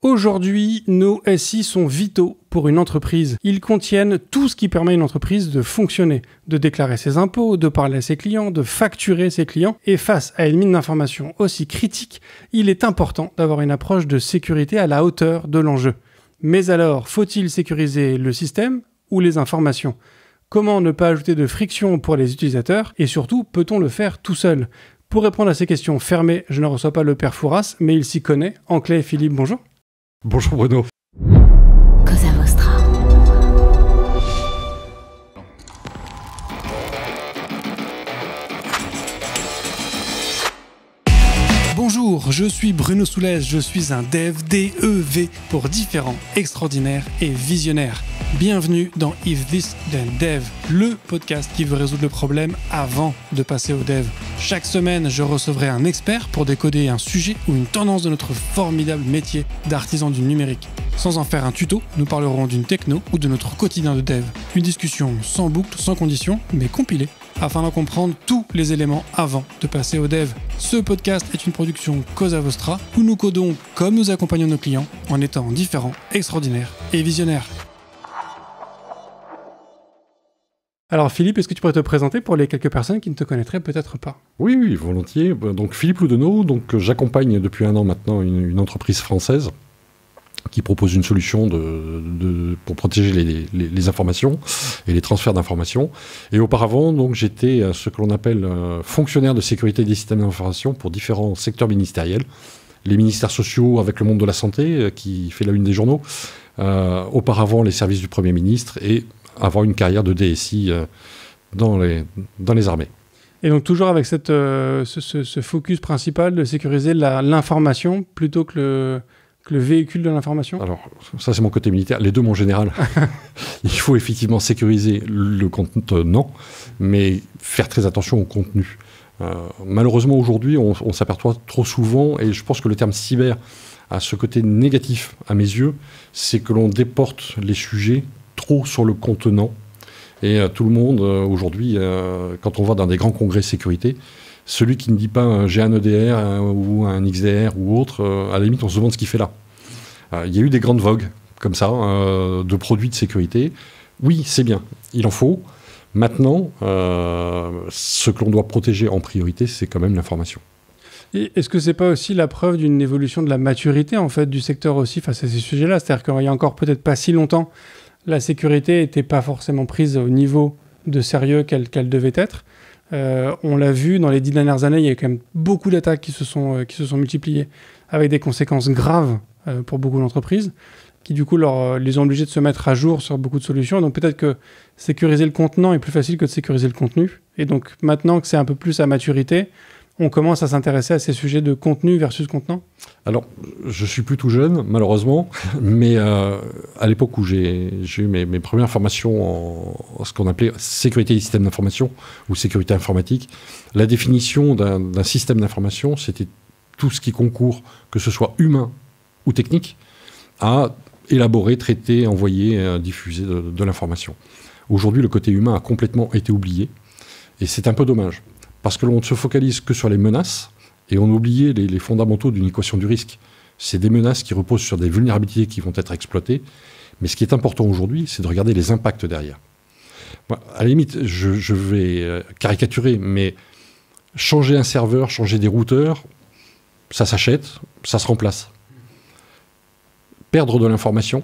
Aujourd'hui, nos SI sont vitaux pour une entreprise. Ils contiennent tout ce qui permet à une entreprise de fonctionner, de déclarer ses impôts, de parler à ses clients, de facturer ses clients. Et face à une mine d'informations aussi critique, il est important d'avoir une approche de sécurité à la hauteur de l'enjeu. Mais alors, faut-il sécuriser le système ou les informations ? Comment ne pas ajouter de friction pour les utilisateurs ? Et surtout, peut-on le faire tout seul ? Pour répondre à ces questions fermées, je ne reçois pas le père Fouras, mais il s'y connaît. Anclay et Philippe, bonjour. Bonjour Bruno. Cosa Vostra. Bonjour, je suis Bruno Soulès, je suis un dev, D-E-V, pour différents, extraordinaires et visionnaires. Bienvenue dans If This Then Dev, le podcast qui veut résoudre le problème avant de passer au dev. Chaque semaine, je recevrai un expert pour décoder un sujet ou une tendance de notre formidable métier d'artisan du numérique. Sans en faire un tuto, nous parlerons d'une techno ou de notre quotidien de dev. Une discussion sans boucle, sans condition, mais compilée, afin d'en comprendre tous les éléments avant de passer au dev. Ce podcast est une production Cosa Vostra, où nous codons comme nous accompagnons nos clients, en étant différents, extraordinaires et visionnaires. Alors Philippe, est-ce que tu pourrais te présenter pour les quelques personnes qui ne te connaîtraient peut-être pas ? Oui, volontiers. Donc Philippe Loudenot, j'accompagne depuis un an maintenant une entreprise française qui propose une solution pour protéger les informations et les transferts d'informations. Et auparavant, j'étais ce que l'on appelle fonctionnaire de sécurité des systèmes d'information pour différents secteurs ministériels. Les ministères sociaux avec le monde de la santé, qui fait la une des journaux. Auparavant, les services du Premier ministre et avoir une carrière de DSI dans les armées. Et donc toujours avec ce focus principal de sécuriser l'information plutôt que le véhicule de l'information ? Alors, ça c'est mon côté militaire. Les deux, mon général. Il faut effectivement sécuriser le contenant, mais faire très attention au contenu. Malheureusement, aujourd'hui, on s'aperçoit trop souvent, et je pense que le terme cyber a ce côté négatif à mes yeux, c'est que l'on déporte les sujets trop sur le contenant. Et tout le monde, aujourd'hui, quand on va dans des grands congrès sécurité, celui qui ne dit pas j'ai un EDR ou un XDR ou autre, à la limite, on se demande ce qu'il fait là. Il y a eu des grandes vogues, comme ça, de produits de sécurité. Oui, c'est bien, il en faut. Maintenant, ce que l'on doit protéger en priorité, c'est quand même l'information. Et est-ce que c'est pas aussi la preuve d'une évolution de la maturité en fait, du secteur aussi face à ces sujets-là ? C'est-à-dire qu'il y a encore peut-être pas si longtemps, la sécurité n'était pas forcément prise au niveau de sérieux qu'elle devait être. On l'a vu dans les 10 dernières années, il y a quand même beaucoup d'attaques qui se sont multipliées avec des conséquences graves pour beaucoup d'entreprises qui du coup les ont obligés de se mettre à jour sur beaucoup de solutions. Donc peut-être que sécuriser le contenant est plus facile que de sécuriser le contenu. Et donc maintenant que c'est un peu plus à maturité, on commence à s'intéresser à ces sujets de contenu versus contenant ? Alors, je suis plus tout jeune, malheureusement, mais à l'époque où j'ai eu mes premières formations en ce qu'on appelait sécurité des systèmes d'information ou sécurité informatique, la définition d'un système d'information, c'était tout ce qui concourt, que ce soit humain ou technique, à élaborer, traiter, envoyer, diffuser de l'information. Aujourd'hui, le côté humain a complètement été oublié, et c'est un peu dommage. Parce que l'on ne se focalise que sur les menaces et on oublie les fondamentaux d'une équation du risque. C'est des menaces qui reposent sur des vulnérabilités qui vont être exploitées. Mais ce qui est important aujourd'hui, c'est de regarder les impacts derrière. Moi, à la limite, je vais caricaturer, mais changer un serveur, changer des routeurs, ça s'achète, ça se remplace. Perdre de l'information,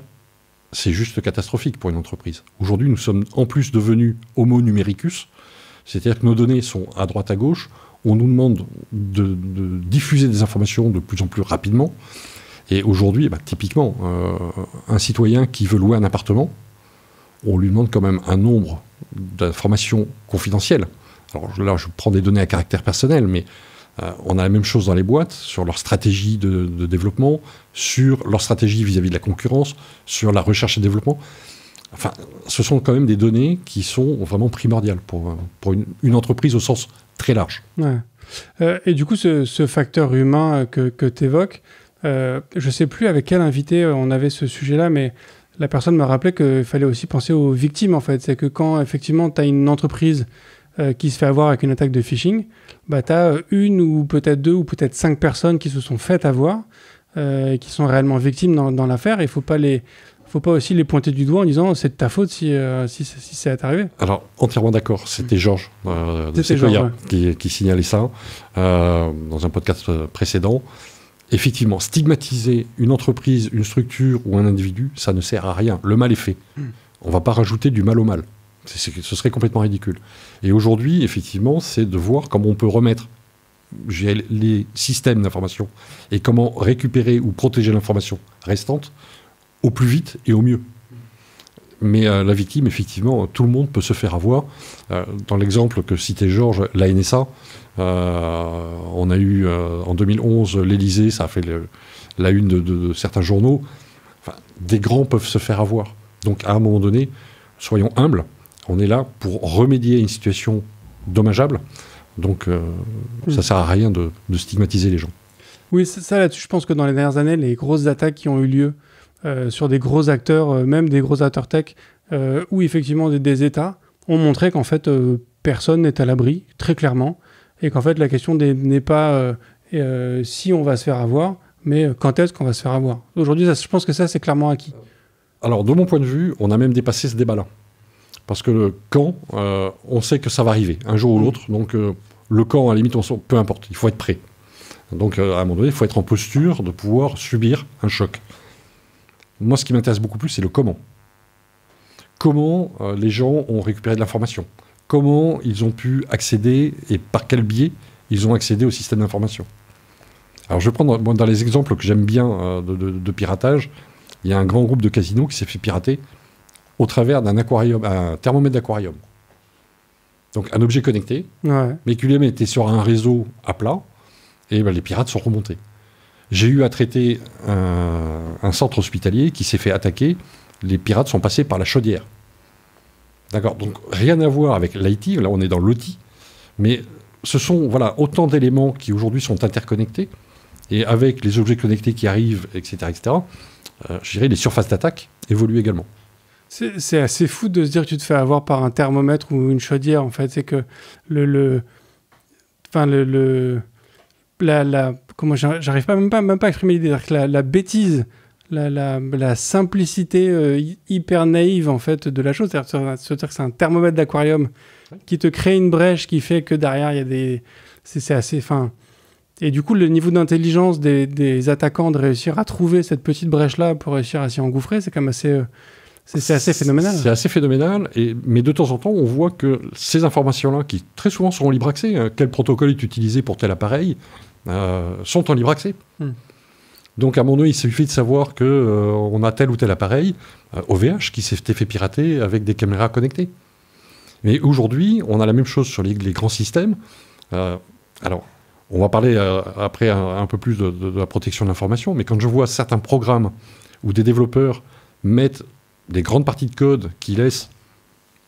c'est juste catastrophique pour une entreprise. Aujourd'hui, nous sommes en plus devenus homo numericus. C'est-à-dire que nos données sont à droite, à gauche. On nous demande de diffuser des informations de plus en plus rapidement. Et aujourd'hui, typiquement, un citoyen qui veut louer un appartement, on lui demande quand même un nombre d'informations confidentielles. Alors là, je prends des données à caractère personnel, mais on a la même chose dans les boîtes, sur leur stratégie de développement, sur leur stratégie vis-à-vis de la concurrence, sur la recherche et développement. Enfin, ce sont quand même des données qui sont vraiment primordiales pour une entreprise au sens très large. Ouais. Et du coup, ce facteur humain que tu évoques, je ne sais plus avec quel invité on avait ce sujet-là, mais la personne m'a rappelé qu'il fallait aussi penser aux victimes, en fait. C'est que quand, effectivement, tu as une entreprise qui se fait avoir avec une attaque de phishing, tu as une ou peut-être deux ou peut-être 5 personnes qui se sont faites avoir. qui sont réellement victimes dans l'affaire. Il faut pas aussi les pointer du doigt en disant c'est de ta faute si c'est arrivé. Alors, entièrement d'accord. C'était Georges de C'était Sequoia Georges, qui signalait ça dans un podcast précédent. Effectivement, stigmatiser une entreprise, une structure ou un individu, ça ne sert à rien. Le mal est fait. On ne va pas rajouter du mal au mal. Ce serait complètement ridicule. Et aujourd'hui, effectivement, c'est de voir comment on peut remettre les systèmes d'information et comment récupérer ou protéger l'information restante au plus vite et au mieux. Mais la victime, effectivement, tout le monde peut se faire avoir. Dans l'exemple que citait Georges, la NSA, on a eu en 2011 l'Élysée, ça a fait la une de certains journaux. Enfin, des grands peuvent se faire avoir. Donc à un moment donné, soyons humbles, on est là pour remédier à une situation dommageable. Donc ça ne sert à rien de stigmatiser les gens. Oui, ça là-dessus, je pense que dans les dernières années, les grosses attaques qui ont eu lieu sur des gros acteurs, même des gros acteurs tech, ou effectivement des États, ont montré qu'en fait, personne n'est à l'abri, très clairement, et qu'en fait, la question n'est pas si on va se faire avoir, mais quand est-ce qu'on va se faire avoir. Aujourd'hui, je pense que ça, c'est clairement acquis. Alors, de mon point de vue, on a même dépassé ce débat-là. Parce que le quand, on sait que ça va arriver, un jour ou l'autre. Donc, le quand, à la limite, peu importe, il faut être prêt. Donc, à un moment donné, il faut être en posture de pouvoir subir un choc. Moi, ce qui m'intéresse beaucoup plus, c'est le comment. Comment les gens ont récupéré de l'information. Comment ils ont pu accéder et par quel biais ils ont accédé au système d'information. Alors, je vais prendre dans les exemples que j'aime bien de piratage. Il y a un grand groupe de casinos qui s'est fait pirater au travers d'un aquarium, un thermomètre d'aquarium. Donc, un objet connecté, mais qui lui-même était sur un réseau à plat, et les pirates sont remontés. J'ai eu à traiter un centre hospitalier qui s'est fait attaquer. Les pirates sont passés par la chaudière. D'accord. Donc, rien à voir avec l'IT. Là, on est dans l'OT. Mais ce sont autant d'éléments qui, aujourd'hui, sont interconnectés. Et avec les objets connectés qui arrivent, etc., je dirais les surfaces d'attaque évoluent également. C'est assez fou de se dire que tu te fais avoir par un thermomètre ou une chaudière, en fait. C'est que comment j'arrive même pas à exprimer l'idée, que la bêtise, la simplicité hyper naïve en fait de la chose, c'est-à-dire que c'est un thermomètre d'aquarium qui te crée une brèche qui fait que derrière il y a c'est assez fin. Et du coup, le niveau d'intelligence des attaquants de réussir à trouver cette petite brèche-là pour réussir à s'y engouffrer, c'est quand même assez... C'est assez phénoménal. C'est assez phénoménal, mais de temps en temps, on voit que ces informations-là, qui très souvent sont en libre accès, quel protocole est utilisé pour tel appareil, sont en libre accès. Donc à un moment donné, il suffit de savoir qu'on a tel ou tel appareil, OVH, qui s'est fait pirater avec des caméras connectées. Mais aujourd'hui, on a la même chose sur les grands systèmes. Alors, on va parler après un peu plus de la protection de l'information, mais quand je vois certains programmes où des développeurs mettent des grandes parties de code qui laissent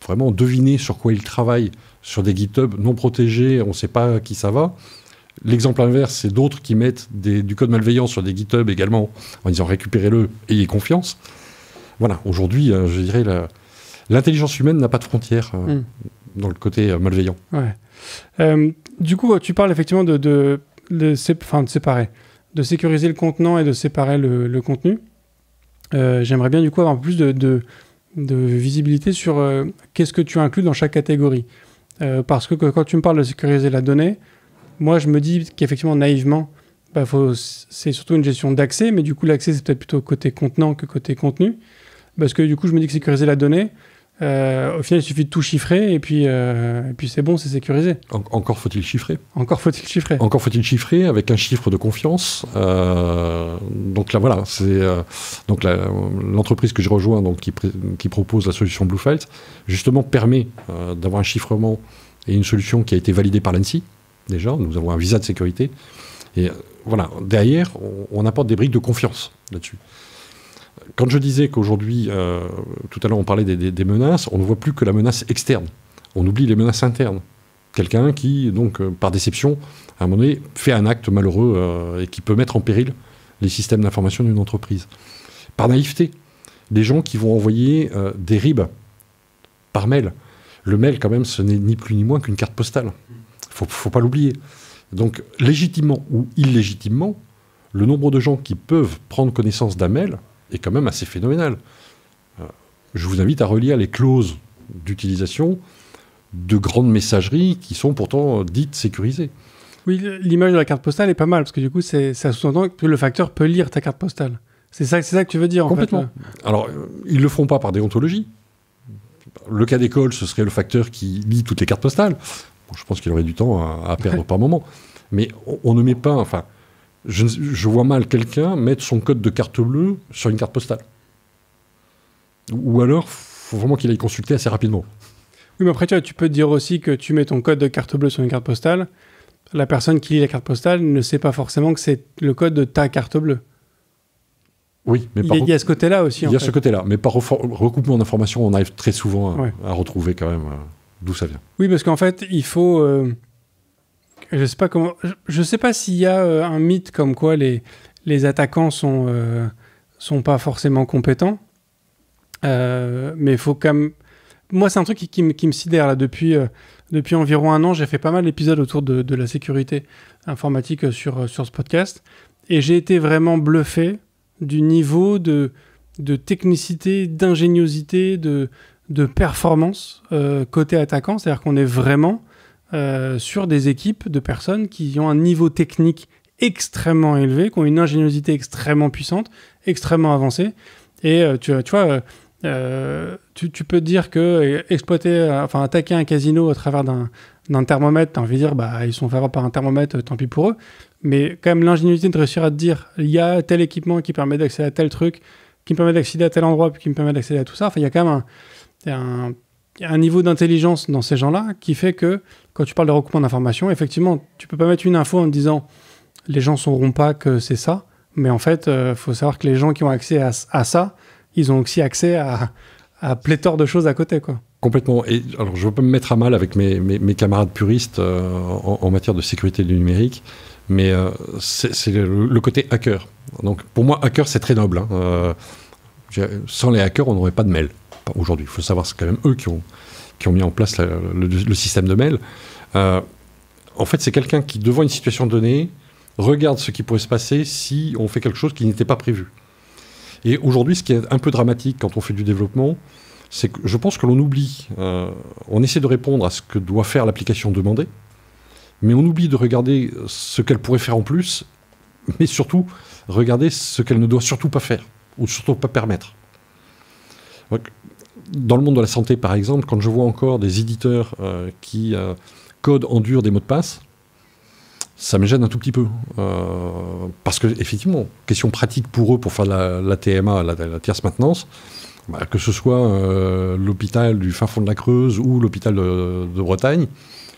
vraiment deviner sur quoi ils travaillent, sur des GitHub non protégés, on ne sait pas à qui ça va. L'exemple inverse, c'est d'autres qui mettent du code malveillant sur des GitHub également, en disant récupérez-le, ayez confiance. Voilà, aujourd'hui, je dirais, l'intelligence humaine n'a pas de frontières dans le côté malveillant. Ouais. Du coup, tu parles effectivement de séparer, de sécuriser le contenant et de séparer le contenu. J'aimerais bien du coup avoir un peu plus de visibilité sur qu'est-ce que tu inclus dans chaque catégorie. Parce que quand tu me parles de sécuriser la donnée, moi je me dis qu'effectivement naïvement, c'est surtout une gestion d'accès, mais du coup l'accès c'est peut-être plutôt côté contenant que côté contenu. Parce que du coup je me dis que sécuriser la donnée, au final il suffit de tout chiffrer et puis c'est bon, c'est sécurisé. Encore faut-il chiffrer. Encore faut-il chiffrer. Encore faut-il chiffrer avec un chiffre de confiance. Donc là voilà, c'est l'entreprise que je rejoins donc qui propose la solution Bluefiles justement permet d'avoir un chiffrement et une solution qui a été validée par l'ANSSI. Déjà, nous avons un visa de sécurité et voilà, derrière on apporte des briques de confiance là-dessus. Quand je disais qu'aujourd'hui, tout à l'heure on parlait des menaces, on ne voit plus que la menace externe. On oublie les menaces internes. Quelqu'un qui, donc, par déception, à un moment donné, fait un acte malheureux et qui peut mettre en péril les systèmes d'information d'une entreprise. Par naïveté, des gens qui vont envoyer des RIB par mail. Le mail, quand même, ce n'est ni plus ni moins qu'une carte postale. Faut pas l'oublier. Donc, légitimement ou illégitimement, le nombre de gens qui peuvent prendre connaissance d'un mail est quand même assez phénoménal. Je vous invite à relire les clauses d'utilisation de grandes messageries qui sont pourtant dites sécurisées. Oui, l'image de la carte postale est pas mal, parce que du coup, ça sous-entend que le facteur peut lire ta carte postale. C'est ça que tu veux dire, en fait. Complètement. Alors, ils ne le font pas par déontologie. Le cas d'école, ce serait le facteur qui lit toutes les cartes postales. Bon, je pense qu'il aurait du temps à perdre par moment. Mais on ne met pas... Enfin, je vois mal quelqu'un mettre son code de carte bleue sur une carte postale. Ou alors, il faut vraiment qu'il aille consulter assez rapidement. Oui, mais après, tu peux dire aussi que tu mets ton code de carte bleue sur une carte postale. La personne qui lit la carte postale ne sait pas forcément que c'est le code de ta carte bleue. Oui, mais il y a ce côté-là aussi. Il y a ce côté-là. Mais par recoupement d'informations, on arrive très souvent à retrouver quand même d'où ça vient. Oui, parce qu'en fait, il faut... je sais pas comment... Je sais pas s'il y a un mythe comme quoi les attaquants sont pas forcément compétents. Mais il faut quand même... Moi, c'est un truc qui me sidère là. Depuis environ 1 an, j'ai fait pas mal d'épisodes autour de la sécurité informatique sur ce podcast. Et j'ai été vraiment bluffé du niveau de technicité, d'ingéniosité, de performance côté attaquant. C'est-à-dire qu'on est vraiment sur des équipes de personnes qui ont un niveau technique extrêmement élevé, qui ont une ingéniosité extrêmement puissante, extrêmement avancée. Et tu vois... tu peux te dire que attaquer un casino à travers d'un thermomètre, t'as envie de dire ils sont fait avoir par un thermomètre, tant pis pour eux, mais quand même l'ingéniosité de réussir à te dire il y a tel équipement qui permet d'accéder à tel truc, qui me permet d'accéder à tel endroit, puis qui me permet d'accéder à tout ça, il y a quand même un niveau d'intelligence dans ces gens-là qui fait que quand tu parles de recoupement d'informations, effectivement tu peux pas mettre une info en te disant les gens sauront pas que c'est ça, mais en fait faut savoir que les gens qui ont accès à ça, ils ont aussi accès à pléthore de choses à côté, quoi. Complètement. Et alors, je ne veux pas me mettre à mal avec mes camarades puristes en matière de sécurité du numérique, mais c'est le côté hacker. Donc, pour moi, hacker, c'est très noble. Sans les hackers, on n'aurait pas de mail. Aujourd'hui, il faut savoir, c'est quand même eux qui ont mis en place le système de mail. En fait, c'est quelqu'un qui, devant une situation donnée, regarde ce qui pourrait se passer si on fait quelque chose qui n'était pas prévu. Et aujourd'hui, ce qui est un peu dramatique quand on fait du développement, c'est que je pense que l'on oublie, on essaie de répondre à ce que doit faire l'application demandée, mais on oublie de regarder ce qu'elle pourrait faire en plus, mais surtout regarder ce qu'elle ne doit surtout pas faire, ou surtout pas permettre. Donc, dans le monde de la santé, par exemple, quand je vois encore des éditeurs qui codent en dur des mots de passe, ça me gêne un tout petit peu. Parce que, effectivement, question pratique pour eux, pour faire la TMA, la tierce maintenance, que ce soit l'hôpital du fin fond de la Creuse ou l'hôpital de Bretagne,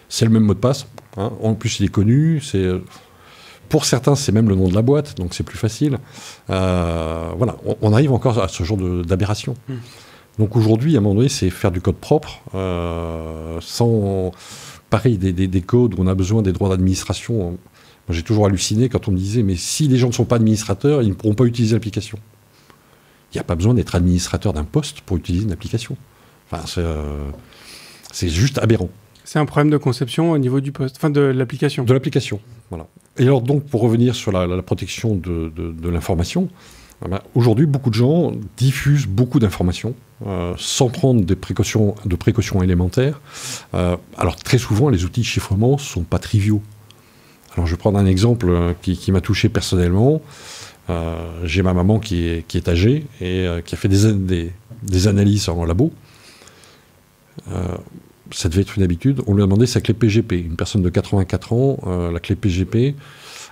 c'est le même mot de passe. En plus, il est connu. Pour certains, c'est même le nom de la boîte, donc c'est plus facile. Voilà, on arrive encore à ce genre d'aberration. Donc aujourd'hui, à un moment donné, c'est faire du code propre, sans... Pareil, des codes où on a besoin des droits d'administration. Moi, j'ai toujours halluciné quand on me disait « Mais si les gens ne sont pas administrateurs, ils ne pourront pas utiliser l'application. » Il n'y a pas besoin d'être administrateur d'un poste pour utiliser une application. Enfin, c'est juste aberrant. C'est un problème de conception au niveau du poste, enfin de l'application. De l'application, voilà. Et alors donc, pour revenir sur la protection de l'information, aujourd'hui, beaucoup de gens diffusent beaucoup d'informations sans prendre de précautions élémentaires. Alors très souvent, les outils de chiffrement ne sont pas triviaux. Alors je vais prendre un exemple qui m'a touché personnellement. J'ai ma maman qui est âgée et qui a fait des analyses en labo. Ça devait être une habitude. On lui a demandé sa clé PGP. Une personne de 84 ans, la clé PGP...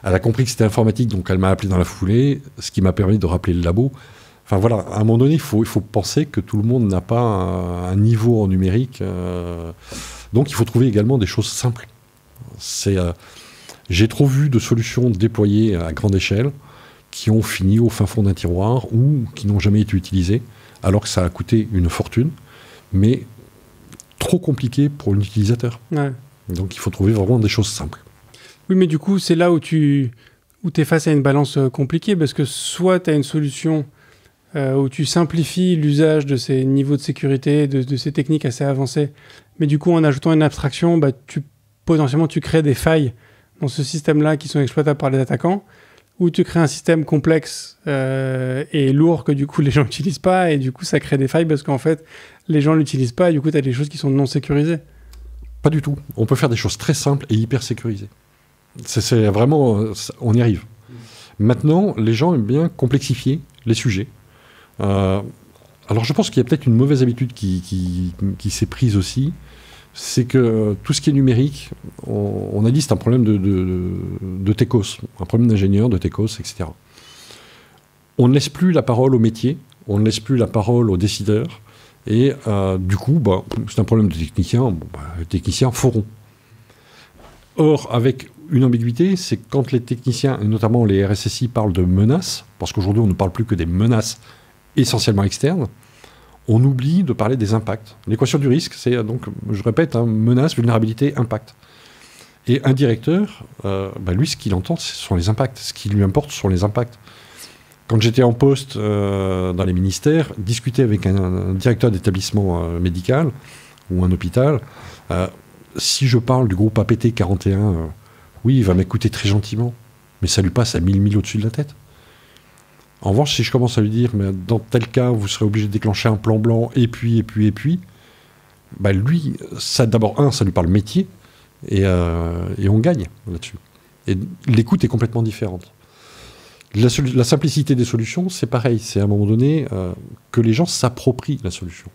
Elle a compris que c'était informatique, donc elle m'a appelé dans la foulée, ce qui m'a permis de rappeler le labo. Enfin voilà, à un moment donné, il faut penser que tout le monde n'a pas un niveau en numérique. Donc il faut trouver également des choses simples. J'ai trop vu de solutions déployées à grande échelle qui ont fini au fin fond d'un tiroir ou qui n'ont jamais été utilisées, alors que ça a coûté une fortune, mais trop compliqué pour l'utilisateur. Ouais. Donc il faut trouver vraiment des choses simples. Oui, mais du coup, c'est là où tu es face à une balance compliquée, parce que soit tu as une solution où tu simplifies l'usage de ces niveaux de sécurité, de ces techniques assez avancées, mais du coup, en ajoutant une abstraction, potentiellement, tu crées des failles dans ce système-là qui sont exploitables par les attaquants, ou tu crées un système complexe et lourd que du coup les gens n'utilisent pas et du coup ça crée des failles parce qu'en fait les gens l'utilisent pas et du coup tu as des choses qui sont non sécurisées. Pas du tout. On peut faire des choses très simples et hyper sécurisées. C'est vraiment... on y arrive. Maintenant, les gens aiment bien complexifier les sujets. Alors je pense qu'il y a peut-être une mauvaise habitude qui s'est prise aussi. C'est que tout ce qui est numérique, on a dit c'est un problème de techos, un problème d'ingénieur, de techos, etc. On ne laisse plus la parole au métier, on ne laisse plus la parole aux décideurs, et du coup, c'est un problème de techniciens, les techniciens feront. Or, avec une ambiguïté, c'est quand les techniciens, et notamment les RSSI, parlent de menaces, parce qu'aujourd'hui on ne parle plus que des menaces essentiellement externes, on oublie de parler des impacts. L'équation du risque, c'est donc, je répète, menace, vulnérabilité, impact. Et un directeur, lui, ce qu'il entend, ce sont les impacts. Ce qui lui importe, ce sont les impacts. Quand j'étais en poste dans les ministères, discuter avec un directeur d'établissement médical ou un hôpital, si je parle du groupe APT 41, oui, il va m'écouter très gentiment, mais ça lui passe à 1000 milles au-dessus de la tête. En revanche, si je commence à lui dire, mais dans tel cas, vous serez obligé de déclencher un plan blanc, et puis, lui, ça d'abord, ça lui parle métier, et on gagne là-dessus. Et l'écoute est complètement différente. La simplicité des solutions, c'est pareil, c'est à un moment donné que les gens s'approprient la solution.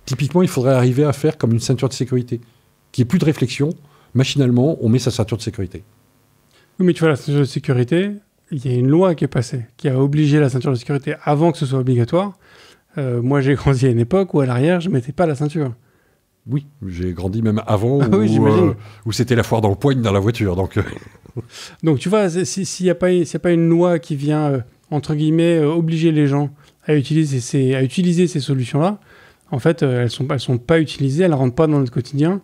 Typiquement, il faudrait arriver à faire comme une ceinture de sécurité, qu'il n'y ait plus de réflexion, machinalement, on met sa ceinture de sécurité. Oui, mais tu vois, la ceinture de sécurité... Il y a une loi qui est passée, qui a obligé la ceinture de sécurité avant que ce soit obligatoire. Moi, j'ai grandi à une époque où, à l'arrière, je ne mettais pas la ceinture. Oui, j'ai grandi même avant où c'était la foire dans le poigne dans la voiture. Donc tu vois, s'il n'y a pas une loi qui vient, entre guillemets, obliger les gens à utiliser ces solutions-là, en fait, elles sont pas utilisées, elles ne rentrent pas dans notre quotidien.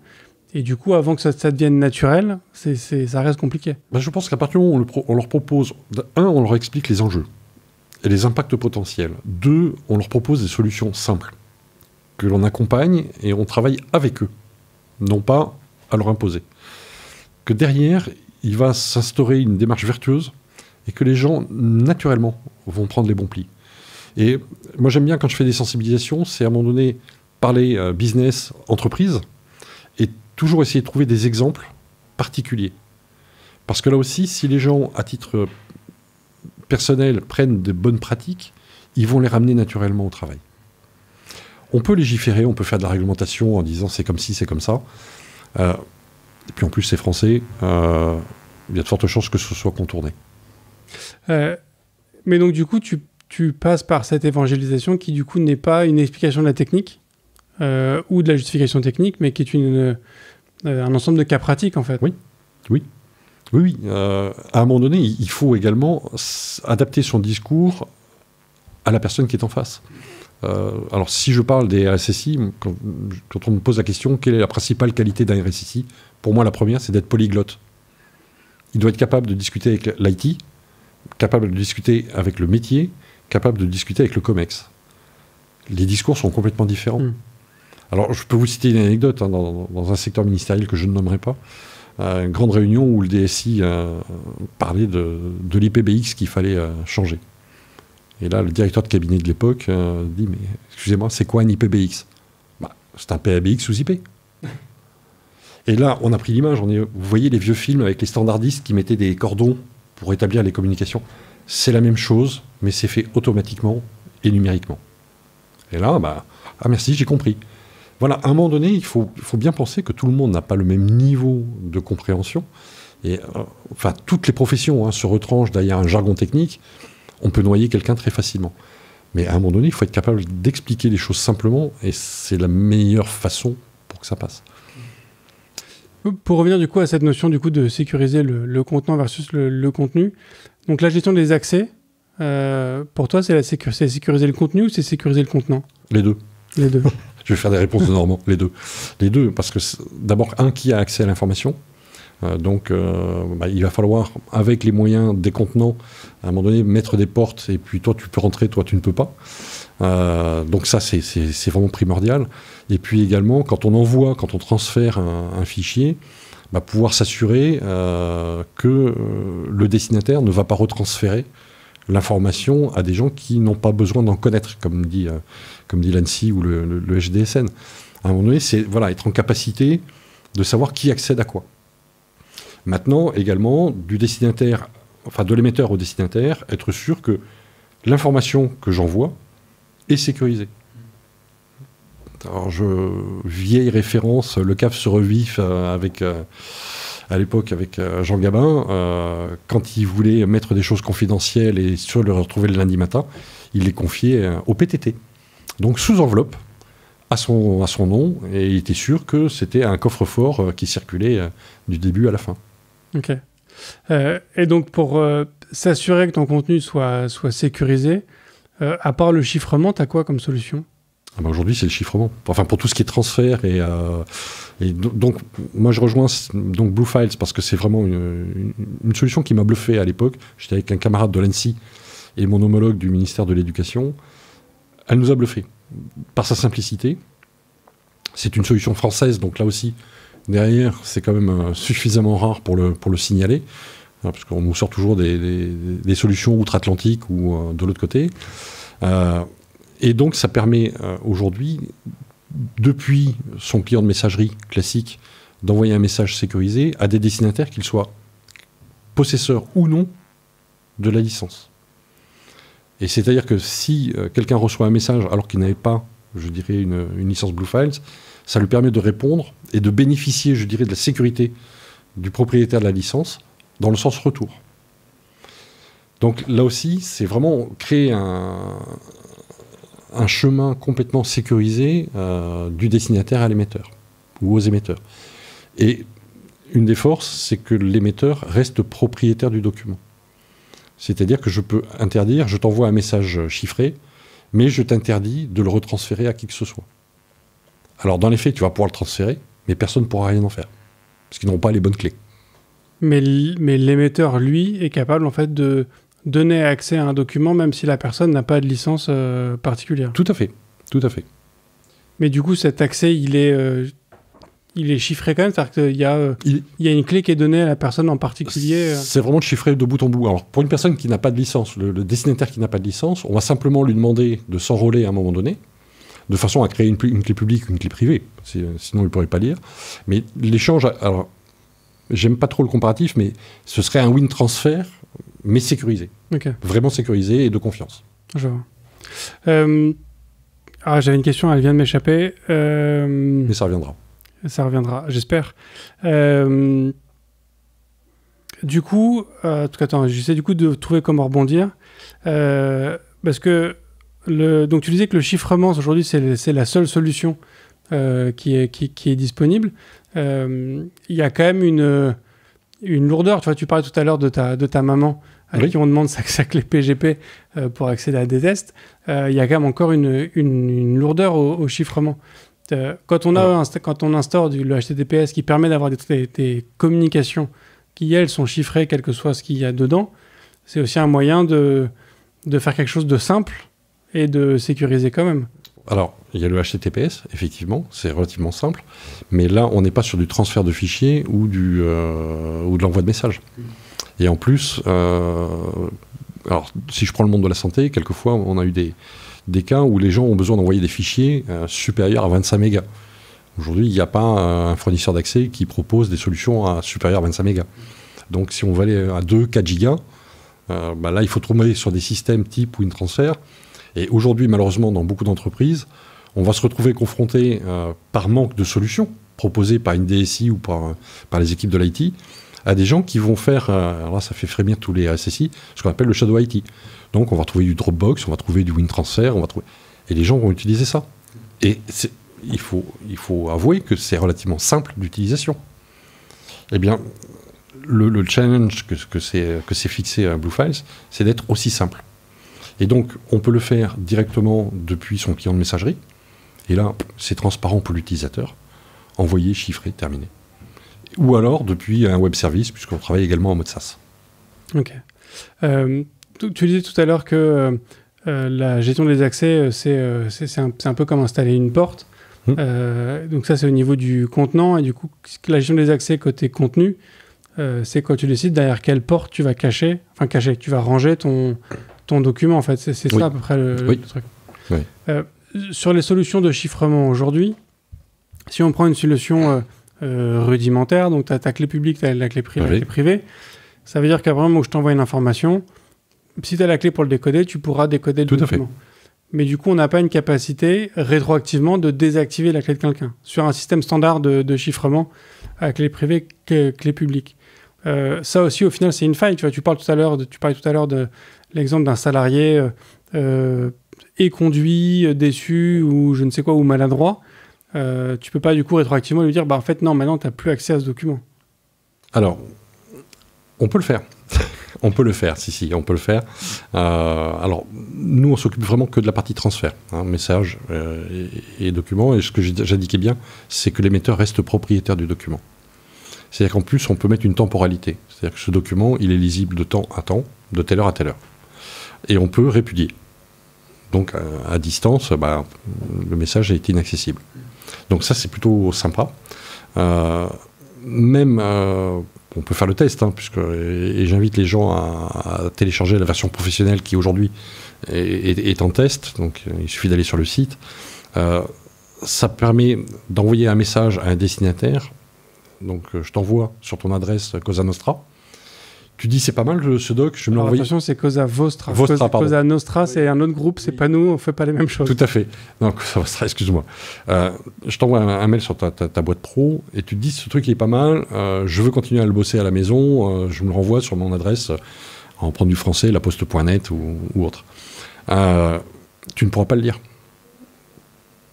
Et du coup, avant que ça devienne naturel, ça reste compliqué. Je pense qu'à partir du moment où on leur propose... on leur explique les enjeux et les impacts potentiels. 2, on leur propose des solutions simples, que l'on accompagne et on travaille avec eux, non pas à leur imposer. Que derrière, il va s'instaurer une démarche vertueuse et que les gens, naturellement, vont prendre les bons plis. Et moi, j'aime bien, quand je fais des sensibilisations, c'est à un moment donné parler business, entreprise, et toujours essayer de trouver des exemples particuliers. Parce que là aussi, si les gens, à titre personnel, prennent de bonnes pratiques, ils vont les ramener naturellement au travail. On peut légiférer, on peut faire de la réglementation en disant c'est comme ci, c'est comme ça. Et puis en plus, c'est français. Il y a de fortes chances que ce soit contourné. Mais donc du coup, tu passes par cette évangélisation qui du coup n'est pas une explication de la technique ou de la justification technique, mais qui est un ensemble de cas pratiques en fait. Oui. À un moment donné, il faut également adapter son discours à la personne qui est en face. Alors si je parle des RSSI, quand on me pose la question quelle est la principale qualité d'un RSSI, pour moi la première c'est d'être polyglotte. Il doit être capable de discuter avec l'IT, capable de discuter avec le métier, capable de discuter avec le COMEX. Les discours sont complètement différents. Alors je peux vous citer une anecdote dans un secteur ministériel que je ne nommerai pas. Une grande réunion où le DSI parlait de l'IPBX qu'il fallait changer. Et là, le directeur de cabinet de l'époque dit « Mais excusez-moi, c'est quoi un IPBX ?» C'est un PABX sous IP. Et là, on a pris l'image. Vous voyez les vieux films avec les standardistes qui mettaient des cordons pour établir les communications. C'est la même chose, mais c'est fait automatiquement et numériquement. Et là, merci, j'ai compris. Voilà, à un moment donné, il faut bien penser que tout le monde n'a pas le même niveau de compréhension. Et toutes les professions se retranchent derrière un jargon technique. On peut noyer quelqu'un très facilement. Mais à un moment donné, il faut être capable d'expliquer les choses simplement, et c'est la meilleure façon pour que ça passe. Pour revenir du coup à cette notion du coup de sécuriser le contenant versus le contenu, donc la gestion des accès, pour toi, c'est sécuriser le contenu ou c'est sécuriser le contenant ? Les deux. Les deux. Je vais faire des réponses de Normand. Les deux. Les deux, parce que d'abord, qui a accès à l'information. Donc, il va falloir, avec les moyens des contenants, à un moment donné, mettre des portes, et puis toi, tu peux rentrer, toi, tu ne peux pas. Donc ça, c'est vraiment primordial. Et puis également, quand on transfère un fichier, pouvoir s'assurer que le destinataire ne va pas retransférer l'information à des gens qui n'ont pas besoin d'en connaître, comme dit l'ANSSI ou le HDSN. À un moment donné, c'est être en capacité de savoir qui accède à quoi. Maintenant, également, de l'émetteur au destinataire, être sûr que l'information que j'envoie est sécurisée. Alors, vieille référence, le CAF se revif à l'époque avec Jean Gabin, quand il voulait mettre des choses confidentielles et sûr de les retrouver le lundi matin, il les confiait au PTT. Donc sous enveloppe, à son nom, et il était sûr que c'était un coffre-fort qui circulait du début à la fin. Ok. Et donc pour s'assurer que ton contenu soit sécurisé, à part le chiffrement, tu as quoi comme solution ? Aujourd'hui, c'est le chiffrement. Enfin, pour tout ce qui est transfert. Et donc, moi, je rejoins Blue Files parce que c'est vraiment une solution qui m'a bluffé à l'époque. J'étais avec un camarade de l'ANSSI et mon homologue du ministère de l'Éducation. Elle nous a bluffé par sa simplicité. C'est une solution française, donc là aussi, derrière, c'est quand même suffisamment rare pour le signaler. Parce qu'on nous sort toujours des solutions outre-Atlantique ou de l'autre côté. Et donc, ça permet aujourd'hui, depuis son client de messagerie classique, d'envoyer un message sécurisé à des destinataires, qu'ils soient possesseurs ou non de la licence. Et c'est-à-dire que si quelqu'un reçoit un message alors qu'il n'avait pas, je dirais, une licence Blue Files, ça lui permet de répondre et de bénéficier, je dirais, de la sécurité du propriétaire de la licence dans le sens retour. Donc là aussi, c'est vraiment créer un chemin complètement sécurisé du destinataire à l'émetteur ou aux émetteurs. Et une des forces, c'est que l'émetteur reste propriétaire du document. C'est-à-dire que je peux interdire, je t'envoie un message chiffré, mais je t'interdis de le retransférer à qui que ce soit. Alors dans les faits, tu vas pouvoir le transférer, mais personne ne pourra rien en faire, parce qu'ils n'auront pas les bonnes clés. Mais l'émetteur, lui, est capable en fait de donner accès à un document même si la personne n'a pas de licence particulière. Tout à fait, tout à fait. Mais du coup, cet accès, il est chiffré quand même, c'est-à-dire qu'il y a une clé qui est donnée à la personne en particulier. C'est vraiment chiffré de bout en bout. Alors, pour une personne qui n'a pas de licence, le destinataire qui n'a pas de licence, on va simplement lui demander de s'enrôler à un moment donné, de façon à créer une clé publique ou une clé privée, sinon il ne pourrait pas lire. Mais l'échange, alors, j'aime pas trop le comparatif, mais ce serait un win transfert, mais sécurisé. Okay. Vraiment sécurisé et de confiance. Je vois. J'avais une question, elle vient de m'échapper. Mais ça reviendra. Ça reviendra, j'espère. Du coup, attends, j'essaie du coup de trouver comment rebondir. Parce que, donc tu disais que le chiffrement, aujourd'hui, c'est la seule solution qui est disponible. Il y a quand même une lourdeur. Tu vois, tu parlais tout à l'heure de ta maman à qui on demande sa clé PGP pour accéder à des tests. Il y a quand même encore une lourdeur au chiffrement. Quand on instaure le HTTPS qui permet d'avoir des communications qui, elles, sont chiffrées, quel que soit ce qu'il y a dedans, c'est aussi un moyen de faire quelque chose de simple et de sécuriser quand même. Alors, il y a le HTTPS, effectivement, c'est relativement simple, mais là, on n'est pas sur du transfert de fichiers ou de l'envoi de messages. Et en plus, alors, si je prends le monde de la santé, quelquefois, on a eu des cas où les gens ont besoin d'envoyer des fichiers supérieurs à 25 mégas. Aujourd'hui, il n'y a pas un fournisseur d'accès qui propose des solutions supérieures à 25 mégas. Donc, si on veut aller à 2-4 gigas, là, il faut trouver sur des systèmes type WinTransfer. Et aujourd'hui, malheureusement, dans beaucoup d'entreprises, on va se retrouver confronté, par manque de solutions proposées par une DSI ou par les équipes de l'IT, à des gens qui vont faire, alors là, ça fait frémir tous les RSSI, ce qu'on appelle le shadow IT. Donc, on va trouver du Dropbox, on va trouver du WinTransfer, et les gens vont utiliser ça. Et il faut avouer que c'est relativement simple d'utilisation. Eh bien, le challenge que c'est fixé à Blue Files, c'est d'être aussi simple. Et donc, on peut le faire directement depuis son client de messagerie. Et là, c'est transparent pour l'utilisateur. Envoyer, chiffrer, terminé. Ou alors depuis un web service, puisqu'on travaille également en mode SaaS. Ok. Tu disais tout à l'heure que la gestion des accès, c'est un peu comme installer une porte. Donc ça, c'est au niveau du contenant. Et du coup, la gestion des accès côté contenu, c'est quand tu décides derrière quelle porte tu vas cacher, tu vas ranger ton document, en fait. C'est ça à peu près le truc. Oui. Sur les solutions de chiffrement aujourd'hui, si on prend une solution rudimentaire, donc tu as ta clé publique, tu as la clé privée, ça veut dire qu'à un moment où je t'envoie une information, si tu as la clé pour le décoder, tu pourras décoder le document. Mais du coup, on n'a pas une capacité rétroactivement de désactiver la clé de quelqu'un sur un système standard de chiffrement à clé privée, clé publique. Ça aussi, au final, c'est une faille. Tu parlais tout à l'heure de l'exemple d'un salarié éconduit, déçu ou je ne sais quoi, ou maladroit. Tu peux pas du coup rétroactivement lui dire en fait non, maintenant tu n'as plus accès à ce document. Alors, on peut le faire. On peut le faire, on peut le faire. Alors, nous, on s'occupe vraiment que de la partie transfert, message et documents. Et ce que j'indiquais bien, c'est que l'émetteur reste propriétaire du document. C'est-à-dire qu'en plus, on peut mettre une temporalité. C'est-à-dire que ce document, il est lisible de temps à temps, de telle heure à telle heure. Et on peut répudier. Donc, à distance, le message est inaccessible. Donc ça, c'est plutôt sympa. On peut faire le test, et j'invite les gens à télécharger la version professionnelle qui aujourd'hui est en test. Donc il suffit d'aller sur le site. Ça permet d'envoyer un message à un destinataire. Donc je t'envoie sur ton adresse Cosa Nostra. Tu dis c'est pas mal ce doc, je me l'envoie. Attention, c'est Cosa Vostra. Cosa Nostra, c'est un autre groupe, c'est pas nous, on fait pas les mêmes choses. Tout à fait. Non, Cosa Vostra, excuse-moi. Je t'envoie un mail sur ta boîte pro et tu te dis ce truc il est pas mal, je veux continuer à le bosser à la maison, je me le renvoie sur mon adresse en prendre du français, laposte.net ou autre. Tu ne pourras pas le lire.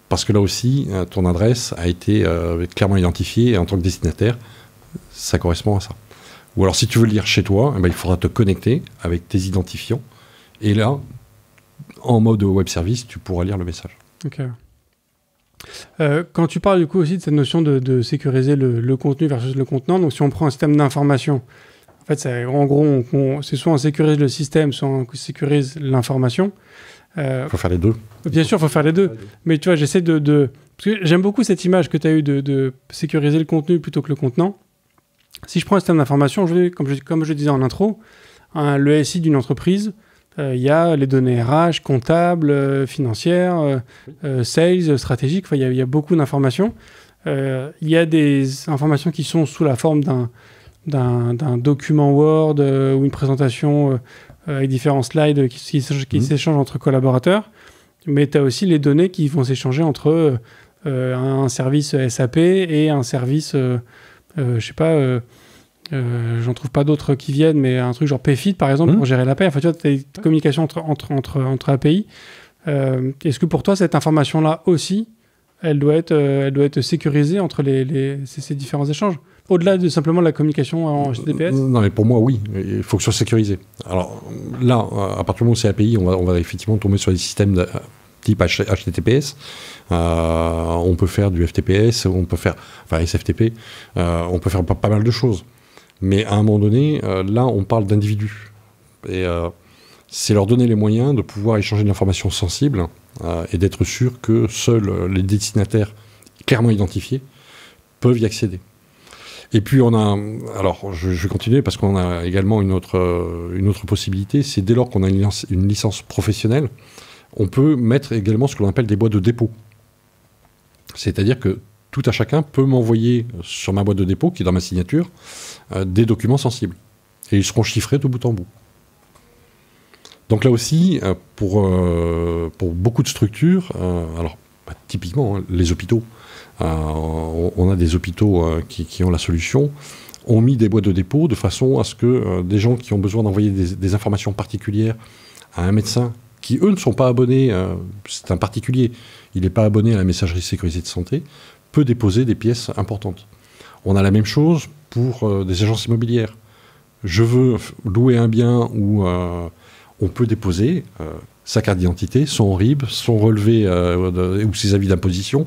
Parce que là aussi, ton adresse a été clairement identifiée et en tant que destinataire, ça correspond à ça. Ou alors, si tu veux le lire chez toi, il faudra te connecter avec tes identifiants. Et là, en mode web service, tu pourras lire le message. Ok. Quand tu parles du coup aussi de cette notion de sécuriser le contenu versus le contenant, donc si on prend un système d'information, en fait, en gros, c'est soit on sécurise le système, soit on sécurise l'information. Il faut faire les deux. Bien sûr, il faut faire les deux. Mais tu vois, j'essaie de... Parce que j'aime beaucoup cette image que tu as eue de sécuriser le contenu plutôt que le contenant. Si je prends un système d'information, comme je disais en intro, le SI d'une entreprise, il y a les données RH, comptables, financières, sales, stratégiques, il y a beaucoup d'informations. Il y a des informations qui sont sous la forme d'un document Word ou une présentation avec différents slides qui s'échangent entre collaborateurs. Mais tu as aussi les données qui vont s'échanger entre un service SAP et un service... je sais pas, j'en trouve pas d'autres qui viennent, mais un truc genre PayFit par exemple pour gérer la paie. Enfin, tu vois, tu as des communications entre API. Est-ce que pour toi, cette information-là aussi, elle doit être sécurisée entre ces différents échanges, au-delà de simplement la communication en HTTPS? Non, mais pour moi, oui, il faut que ce soit sécurisé. Alors là, à partir du moment où c'est API, on va effectivement tomber sur des systèmes type HTTPS. On peut faire du FTPS, on peut faire SFTP, on peut faire pas mal de choses. Mais à un moment donné, là, on parle d'individus. Et c'est leur donner les moyens de pouvoir échanger de l'information sensible et d'être sûr que seuls les destinataires clairement identifiés peuvent y accéder. Et puis on a... Alors, je vais continuer parce qu'on a également une autre possibilité. C'est dès lors qu'on a une licence professionnelle, on peut mettre également ce que l'on appelle des boîtes de dépôt. C'est-à-dire que tout à chacun peut m'envoyer sur ma boîte de dépôt, qui est dans ma signature, des documents sensibles. Et ils seront chiffrés de bout en bout. Donc là aussi, pour beaucoup de structures, typiquement les hôpitaux, on a des hôpitaux qui ont la solution, ont mis des boîtes de dépôt de façon à ce que des gens qui ont besoin d'envoyer des informations particulières à un médecin, qui eux ne sont pas abonnés, c'est un particulier, il n'est pas abonné à la messagerie sécurisée de santé, peut déposer des pièces importantes. On a la même chose pour des agences immobilières. Je veux louer un bien où on peut déposer sa carte d'identité, son RIB, son relevé ou ses avis d'imposition,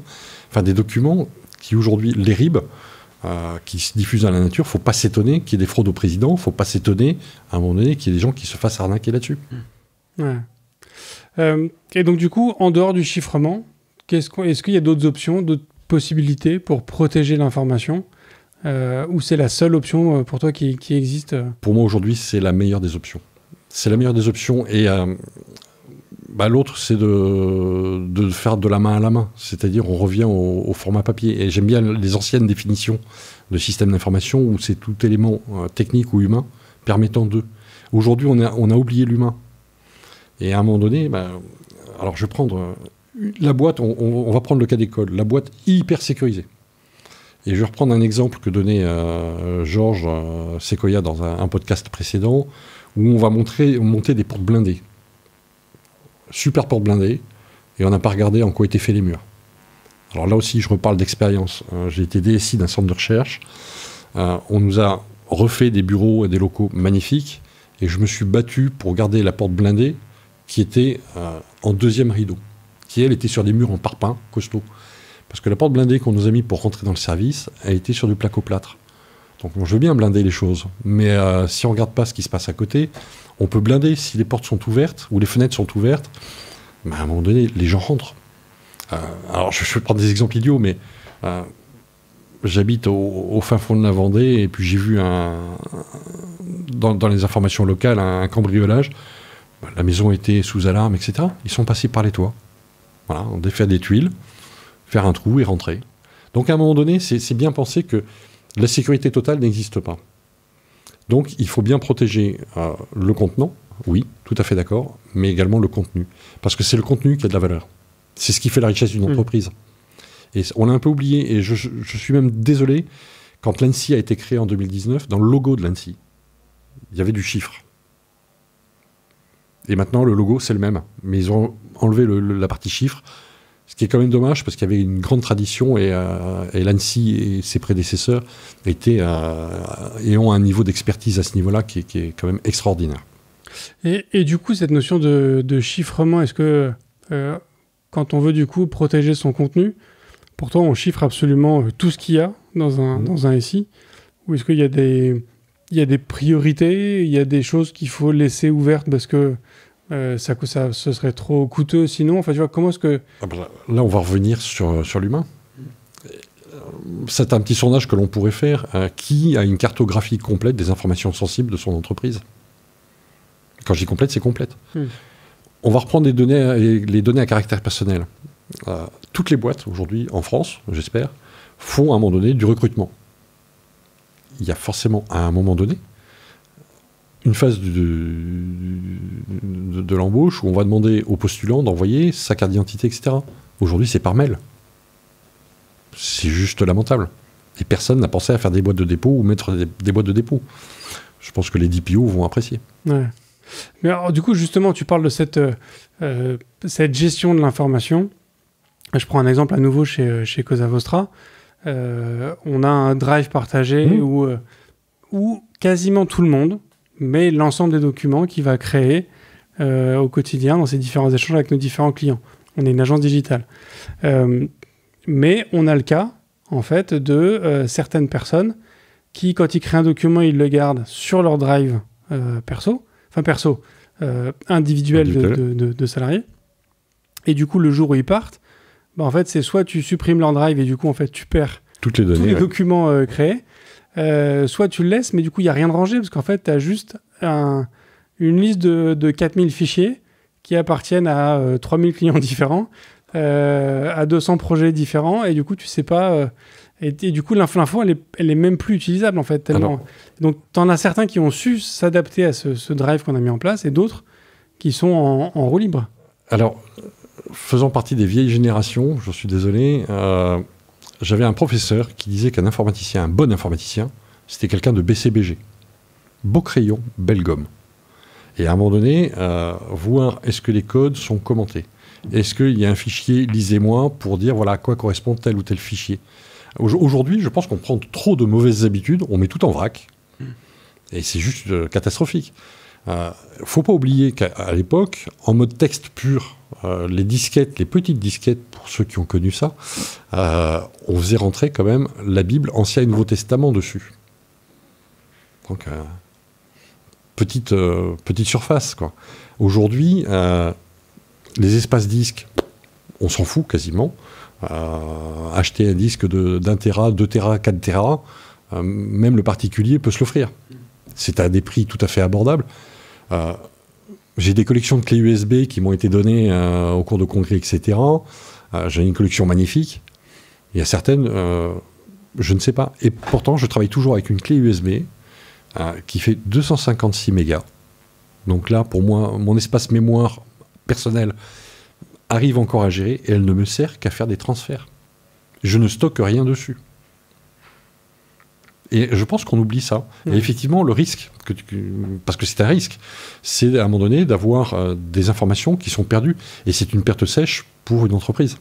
enfin des documents qui aujourd'hui, les RIB, qui se diffusent dans la nature, il ne faut pas s'étonner qu'il y ait des fraudes au président, il ne faut pas s'étonner à un moment donné qu'il y ait des gens qui se fassent arnaquer là-dessus. Ouais. Et donc du coup, en dehors du chiffrement, est-ce qu'il y a d'autres options, d'autres possibilités pour protéger l'information ou c'est la seule option pour toi qui existe Pour moi, aujourd'hui, c'est la meilleure des options. C'est la meilleure des options. Et l'autre, c'est de faire de la main à la main. C'est-à-dire, on revient au format papier. Et j'aime bien les anciennes définitions de système d'information où c'est tout élément technique ou humain permettant de. Aujourd'hui, on a oublié l'humain. Et à un moment donné, alors je vais prendre la boîte, on va prendre le cas d'école, la boîte hyper sécurisée. Et je vais reprendre un exemple que donnait Georges Sequoia dans un podcast précédent, où on va monter des portes blindées. Super portes blindées, et on n'a pas regardé en quoi étaient faits les murs. Alors là aussi, je reparle d'expérience. J'ai été DSI d'un centre de recherche. On nous a refait des bureaux et des locaux magnifiques, et je me suis battu pour garder la porte blindée qui était en deuxième rideau, qui elle était sur des murs en parpaing costaud. Parce que la porte blindée qu'on nous a mis pour rentrer dans le service a été sur du placo-plâtre. Donc je veux bien blinder les choses, mais si on ne regarde pas ce qui se passe à côté, on peut blinder si les portes sont ouvertes ou les fenêtres sont ouvertes. À un moment donné, les gens rentrent. Alors je vais prendre des exemples idiots, mais j'habite au fin fond de la Vendée et puis j'ai vu dans les informations locales un cambriolage. La maison était sous alarme, etc. Ils sont passés par les toits. Voilà, on défait des tuiles, faire un trou et rentrer. Donc à un moment donné, c'est bien pensé que la sécurité totale n'existe pas. Donc il faut bien protéger le contenant, oui, tout à fait d'accord, mais également le contenu. Parce que c'est le contenu qui a de la valeur. C'est ce qui fait la richesse d'une entreprise. Et on l'a un peu oublié, et je suis même désolé, quand l'ANSSI a été créé en 2019, dans le logo de l'ANSSI, il y avait du chiffre. Et maintenant, le logo, c'est le même. Mais ils ont enlevé la partie chiffre, ce qui est quand même dommage, parce qu'il y avait une grande tradition, et l'ANSSI et ses prédécesseurs ont un niveau d'expertise à ce niveau-là qui est quand même extraordinaire. Et du coup, cette notion de chiffrement, est-ce que quand on veut du coup protéger son contenu, pour toi, on chiffre absolument tout ce qu'il y a dans un SI? Ou est-ce qu'il y a des priorités, il y a des choses qu'il faut laisser ouvertes parce que ce serait trop coûteux sinon? Enfin, tu vois, comment est-ce que... Là, on va revenir sur l'humain. C'est un petit sondage que l'on pourrait faire. Qui a une cartographie complète des informations sensibles de son entreprise? Quand je dis complète, c'est complète. On va reprendre les données à caractère personnel. Toutes les boîtes, aujourd'hui, en France, j'espère, font à un moment donné du recrutement. Il y a forcément, à un moment donné, une phase de l'embauche où on va demander au postulant d'envoyer sa carte d'identité, etc. Aujourd'hui, c'est par mail. C'est juste lamentable. Et personne n'a pensé à faire des boîtes de dépôt ou mettre des boîtes de dépôt. Je pense que les DPO vont apprécier. Ouais. Mais alors, du coup, justement, tu parles de cette gestion de l'information. Je prends un exemple à nouveau chez Cosa Vostra. On a un drive partagé où quasiment tout le monde met l'ensemble des documents qu'il va créer au quotidien dans ses différents échanges avec nos différents clients. On est une agence digitale. Mais on a le cas, en fait, de certaines personnes qui, quand ils créent un document, ils le gardent sur leur drive individuel de salariés. Et du coup, le jour où ils partent, en fait, c'est soit tu supprimes leur drive et du coup, en fait, tu perds toutes les données, tous les documents créés, soit tu le laisses, mais du coup, il n'y a rien de rangé parce qu'en fait, tu as juste une liste de 4000 fichiers qui appartiennent à 3000 clients différents, à 200 projets différents, et du coup, tu sais pas... et du coup, l'info, elle est même plus utilisable, en fait, tellement... Donc, tu en as certains qui ont su s'adapter à ce drive qu'on a mis en place, et d'autres qui sont en roue libre. Alors, faisant partie des vieilles générations, je suis désolé, j'avais un professeur qui disait qu'un informaticien, un bon informaticien, c'était quelqu'un de BCBG. Beau crayon, belle gomme. Et à un moment donné, voir est-ce que les codes sont commentés. Est-ce qu'il y a un fichier, lisez-moi, pour dire voilà à quoi correspond tel ou tel fichier. Aujourd'hui, je pense qu'on prend trop de mauvaises habitudes, on met tout en vrac, et c'est juste catastrophique. Faut pas oublier qu'à l'époque, en mode texte pur, les disquettes, les petites disquettes, pour ceux qui ont connu ça, on faisait rentrer quand même la Bible, Ancien et Nouveau Testament dessus. Donc, petite surface, quoi. Aujourd'hui, les espaces disques, on s'en fout quasiment. Acheter un disque d'1 Tera, 2 Tera, 4 Tera, même le particulier peut se l'offrir. C'est à des prix tout à fait abordables. J'ai des collections de clés USB qui m'ont été données au cours de congrès, etc. J'ai une collection magnifique. Il y a certaines, je ne sais pas. Et pourtant, je travaille toujours avec une clé USB qui fait 256 mégas. Donc là, pour moi, mon espace mémoire personnel arrive encore à gérer et elle ne me sert qu'à faire des transferts. Je ne stocke rien dessus. Et je pense qu'on oublie ça. Et effectivement, le risque, parce que c'est un risque, c'est à un moment donné d'avoir des informations qui sont perdues. Et c'est une perte sèche pour une entreprise.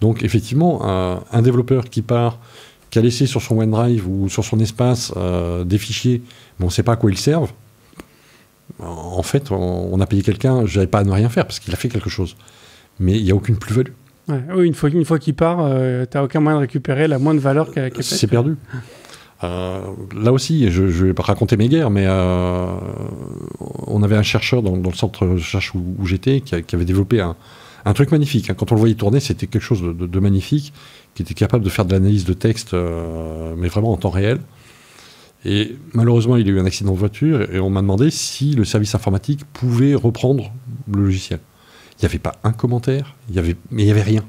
Donc effectivement, un développeur qui a laissé sur son OneDrive ou sur son espace des fichiers, mais on ne sait pas à quoi ils servent, en fait, on a payé quelqu'un, je n'avais pas à ne rien faire parce qu'il a fait quelque chose. Mais il n'y a aucune plus-value. Ouais, oui, une fois qu'il part, tu n'as aucun moyen de récupérer la moindre valeur qu'a faite. C'est perdu. Là aussi, je ne vais pas raconter mes guerres, mais on avait un chercheur dans le centre de recherche où j'étais qui avait développé un truc magnifique. Quand on le voyait tourner, c'était quelque chose de magnifique, qui était capable de faire de l'analyse de texte, mais vraiment en temps réel. Et malheureusement, il y a eu un accident de voiture et on m'a demandé si le service informatique pouvait reprendre le logiciel. Il n'y avait pas un commentaire, mais il n'y avait rien.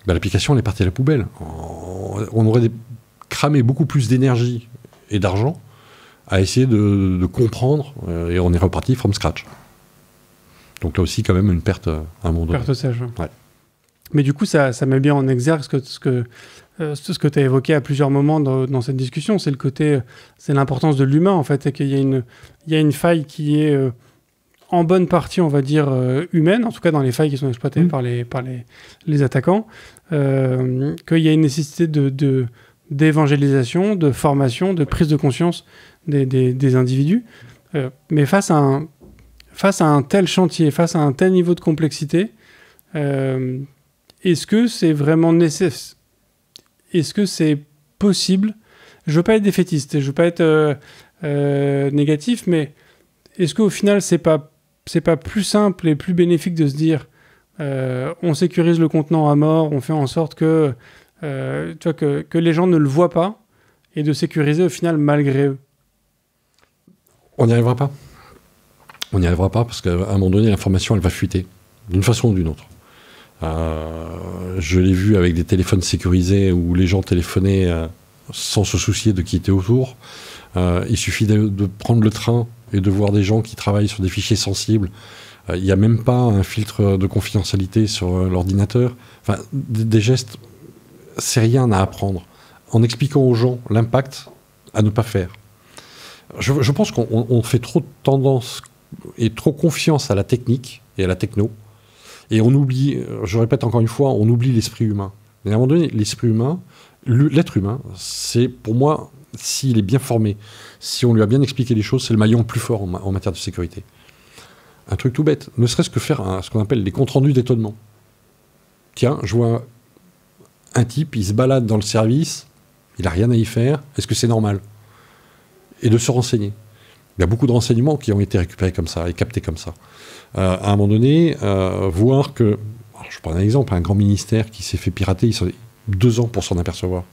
Ben, l'application, elle est partie à la poubelle. On aurait cramé beaucoup plus d'énergie et d'argent à essayer de comprendre et on est reparti from scratch. Donc là aussi, quand même, une perte à un moment donné. Perte sèche. Ouais. Mais du coup, ça met bien en exergue ce que tu as évoqué à plusieurs moments dans cette discussion. C'est c'est l'importance de l'humain, en fait, et qu'il y a une faille qui est en bonne partie, on va dire, humaine, en tout cas dans les failles qui sont exploitées par les attaquants, qu'il y a une nécessité d'évangélisation, de formation, de prise de conscience des individus. Mais face à un tel chantier, face à un tel niveau de complexité, est-ce que c'est vraiment nécessaire? Est-ce que c'est possible? Je ne veux pas être défaitiste, je ne veux pas être négatif, mais est-ce qu'au final, c'est pas plus simple et plus bénéfique de se dire on sécurise le contenant à mort, on fait en sorte que les gens ne le voient pas et de sécuriser au final malgré eux? On n'y arrivera pas. On n'y arrivera pas parce qu'à un moment donné, l'information, elle va fuiter d'une façon ou d'une autre. Je l'ai vu avec des téléphones sécurisés où les gens téléphonaient sans se soucier de qui était autour. Il suffit de prendre le train et de voir des gens qui travaillent sur des fichiers sensibles. Il n'y a même pas un filtre de confidentialité sur l'ordinateur. Enfin, des gestes, c'est rien à apprendre. En expliquant aux gens l'impact à ne pas faire. Je pense qu'on fait trop tendance et trop confiance à la technique et à la techno. Et on oublie, je répète encore une fois, on oublie l'esprit humain. Et à un moment donné, l'esprit humain, l'être humain, c'est pour moi, s'il est bien formé, si on lui a bien expliqué les choses, c'est le maillon le plus fort en matière de sécurité. Un truc tout bête, ne serait-ce que faire ce qu'on appelle des comptes rendus d'étonnement. Tiens, je vois un type, il se balade dans le service, il n'a rien à y faire, est-ce que c'est normal? Et de se renseigner. Il y a beaucoup de renseignements qui ont été récupérés comme ça et captés comme ça. À un moment donné, voir que, je prends un exemple, un grand ministère qui s'est fait pirater, ils ont 2 ans pour s'en apercevoir.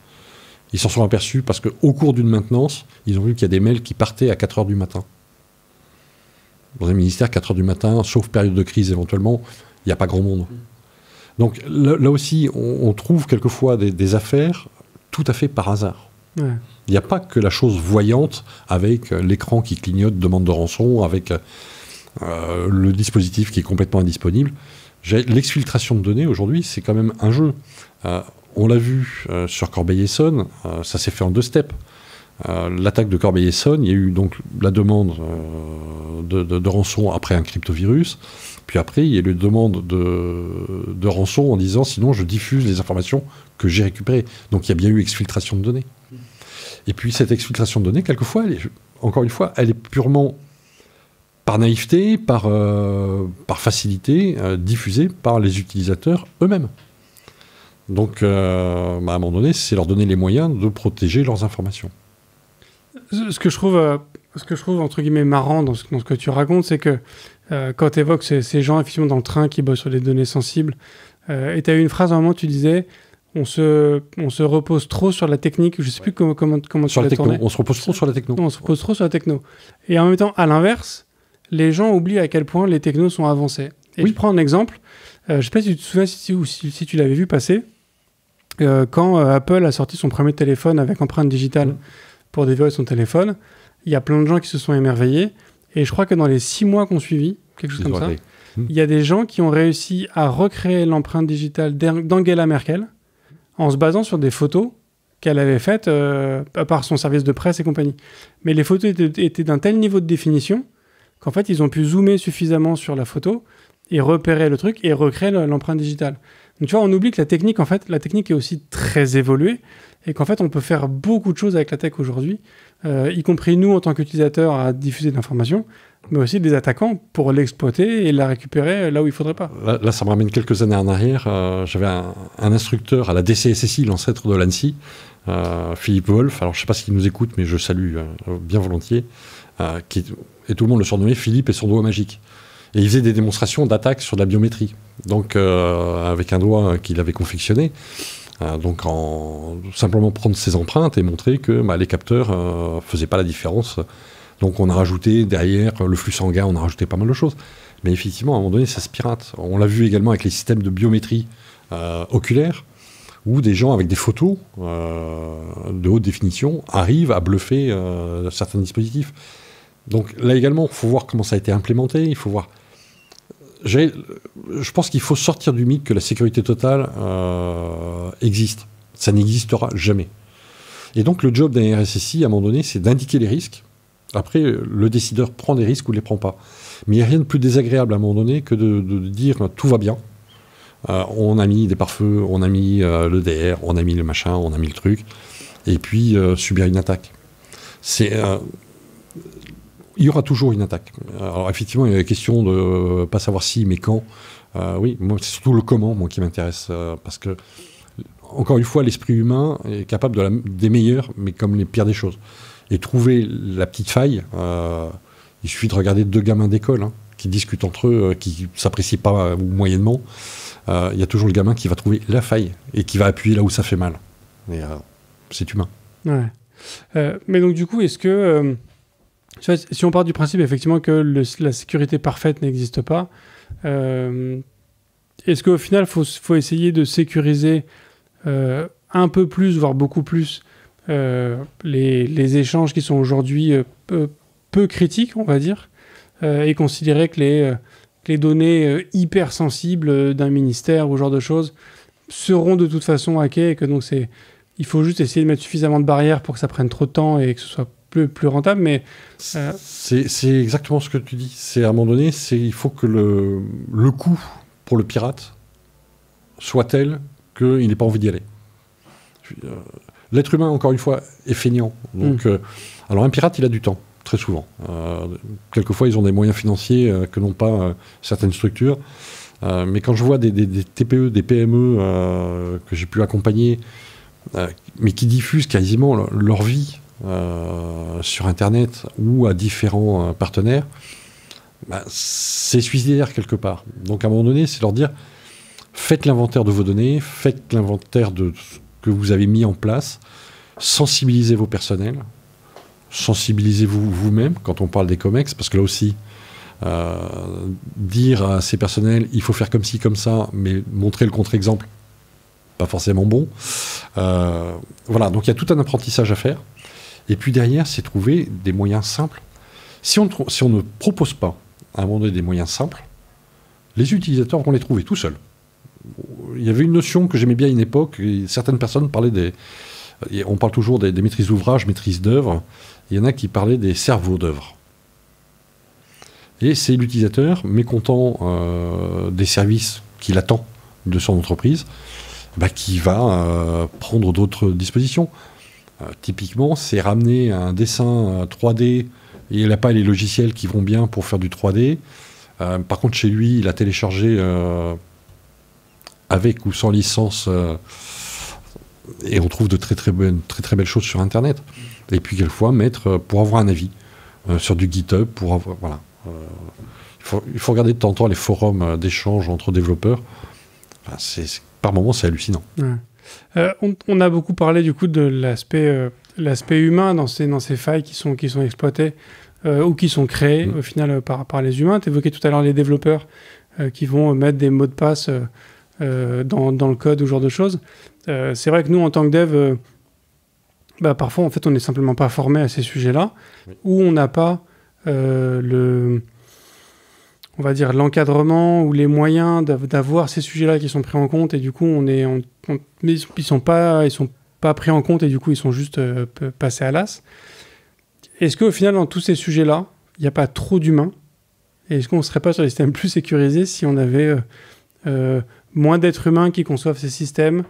Ils s'en sont aperçus parce qu'au cours d'une maintenance, ils ont vu qu'il y a des mails qui partaient à 4h du matin. Dans un ministère, 4h du matin, sauf période de crise éventuellement, il n'y a pas grand monde. Donc là aussi, on trouve quelquefois des affaires tout à fait par hasard. Ouais. Il n'y a pas que la chose voyante avec l'écran qui clignote, demande de rançon, avec le dispositif qui est complètement indisponible. L'exfiltration de données, aujourd'hui, c'est quand même un jeu. On l'a vu sur Corbeil-Essonnes, ça s'est fait en 2 steps. L'attaque de Corbeil-Essonnes, il y a eu donc la demande de rançon après un cryptovirus, puis après il y a eu la demande de rançon en disant sinon je diffuse les informations que j'ai récupérées. Donc il y a bien eu exfiltration de données. Et puis cette exfiltration de données, quelquefois, encore une fois, elle est purement par naïveté, par facilité, diffusée par les utilisateurs eux-mêmes. Donc à un moment donné, c'est leur donner les moyens de protéger leurs informations. Ce que je trouve entre guillemets marrant dans ce que tu racontes, c'est que quand tu évoques ces gens effectivement dans le train qui bossent sur les données sensibles. Et tu as eu une phrase à un moment, tu disais on se repose trop sur la technique. Je ne sais plus comment sur tu l'as tourné. On se repose trop sur la techno. Non, on se repose trop sur la techno. Et en même temps, à l'inverse, les gens oublient à quel point les technos sont avancés. Et je prends un exemple. Je ne sais pas si tu te souviens si tu l'avais vu passer. Quand Apple a sorti son premier téléphone avec empreinte digitale pour déverrouiller son téléphone, il y a plein de gens qui se sont émerveillés. Et je crois que dans les 6 mois qu'on suivi, quelque chose comme ça, il y a des gens qui ont réussi à recréer l'empreinte digitale d'Angela Merkel en se basant sur des photos qu'elle avait faites par son service de presse et compagnie. Mais les photos étaient d'un tel niveau de définition qu'en fait, ils ont pu zoomer suffisamment sur la photo et repérer le truc et recréer l'empreinte digitale. Donc tu vois, on oublie que la technique est aussi très évoluée et qu'en fait, on peut faire beaucoup de choses avec la tech aujourd'hui, y compris nous en tant qu'utilisateurs à diffuser de l'information, mais aussi des attaquants pour l'exploiter et la récupérer là où il ne faudrait pas. Là, ça me ramène quelques années en arrière. J'avais un instructeur à la DCSSI, l'ancêtre de l'ANSSI, Philippe Wolff. Alors, je ne sais pas s'il nous écoute, mais je salue bien volontiers. Et tout le monde le surnommait Philippe et son doigt magique. Et il faisait des démonstrations d'attaque sur de la biométrie. Donc, avec un doigt qu'il avait confectionné. Donc, simplement prendre ses empreintes et montrer que les capteurs ne faisaient pas la différence. Donc, on a rajouté derrière le flux sanguin, on a rajouté pas mal de choses. Mais effectivement, à un moment donné, ça se pirate. On l'a vu également avec les systèmes de biométrie oculaire, où des gens avec des photos de haute définition arrivent à bluffer certains dispositifs. Donc, là également, il faut voir comment ça a été implémenté. Il faut voir. Je pense qu'il faut sortir du mythe que la sécurité totale existe. Ça n'existera jamais. Et donc, le job d'un RSSI, à un moment donné, c'est d'indiquer les risques. Après, le décideur prend des risques ou ne les prend pas. Mais il n'y a rien de plus désagréable à un moment donné que de dire tout va bien. On a mis des pare-feux, on a mis le DR, on a mis le machin, on a mis le truc. Et puis, subir une attaque. Il y aura toujours une attaque. Alors, effectivement, il y a la question de pas savoir si, mais quand. Oui, moi, c'est surtout le comment, moi, qui m'intéresse. Parce que, encore une fois, l'esprit humain est capable des meilleurs, mais comme les pires des choses. Et trouver la petite faille, il suffit de regarder 2 gamins d'école qui discutent entre eux, qui ne s'apprécient pas ou moyennement. Il y a toujours le gamin qui va trouver la faille et qui va appuyer là où ça fait mal. Et c'est humain. Ouais. Mais donc, du coup, est-ce que... si on part du principe, effectivement, que la sécurité parfaite n'existe pas, est-ce qu'au final, il faut essayer de sécuriser un peu plus, voire beaucoup plus, les échanges qui sont aujourd'hui peu critiques, on va dire, et considérer que les données hyper sensibles d'un ministère ou ce genre de choses seront de toute façon hackées et que donc il faut juste essayer de mettre suffisamment de barrières pour que ça prenne trop de temps et que ce soit plus rentable, mais... C'est exactement ce que tu dis. C'est à un moment donné, il faut que le coût pour le pirate soit tel qu'il n'ait pas envie d'y aller. L'être humain, encore une fois, est feignant. Donc, alors un pirate, il a du temps, très souvent. Quelquefois, ils ont des moyens financiers que n'ont pas certaines structures. Mais quand je vois des TPE, des PME que j'ai pu accompagner, mais qui diffusent quasiment leur vie sur Internet ou à différents partenaires, c'est suicidaire quelque part. Donc à un moment donné, c'est leur dire, faites l'inventaire de vos données, faites l'inventaire de ce que vous avez mis en place, sensibilisez vos personnels, sensibilisez-vous vous-même quand on parle des COMEX, parce que là aussi, dire à ces personnels, il faut faire comme ci, comme ça, mais montrer le contre-exemple, pas forcément bon. Voilà, donc il y a tout un apprentissage à faire. Et puis derrière, c'est trouver des moyens simples. Si on ne propose pas, à un moment donné, des moyens simples, les utilisateurs vont les trouver tout seuls. Il y avait une notion que j'aimais bien à une époque, et certaines personnes parlaient on parle toujours des maîtrises d'ouvrage, maîtrises d'œuvre, il y en a qui parlaient des cerveaux d'œuvre. Et c'est l'utilisateur, mécontent des services qu'il attend de son entreprise, qui va prendre d'autres dispositions. Typiquement, c'est ramener un dessin 3D et il n'a pas les logiciels qui vont bien pour faire du 3D. Par contre, chez lui, il a téléchargé avec ou sans licence et on trouve de très belles choses sur Internet. Et puis, quelquefois, mettre pour avoir un avis sur du GitHub, pour avoir... Voilà. Il Il faut regarder de temps en temps les forums d'échange entre développeurs. Enfin, par moments, c'est hallucinant. Ouais. On a beaucoup parlé du coup de l'aspect humain dans ces failles qui sont exploitées ou qui sont créées au final par les humains. Tu évoquais tout à l'heure les développeurs qui vont mettre des mots de passe dans le code ou ce genre de choses. C'est vrai que nous, en tant que dev, parfois, en fait, on n'est simplement pas formé à ces sujets-là, ou on n'a pas on va dire l'encadrement ou les moyens d'avoir ces sujets-là qui sont pris en compte, et du coup, mais ils sont pas pris en compte, et du coup, ils sont juste passés à l'as. Est-ce qu'au final, dans tous ces sujets-là, il n'y a pas trop d'humains? Et est-ce qu'on ne serait pas sur des systèmes plus sécurisés si on avait moins d'êtres humains qui conçoivent ces systèmes,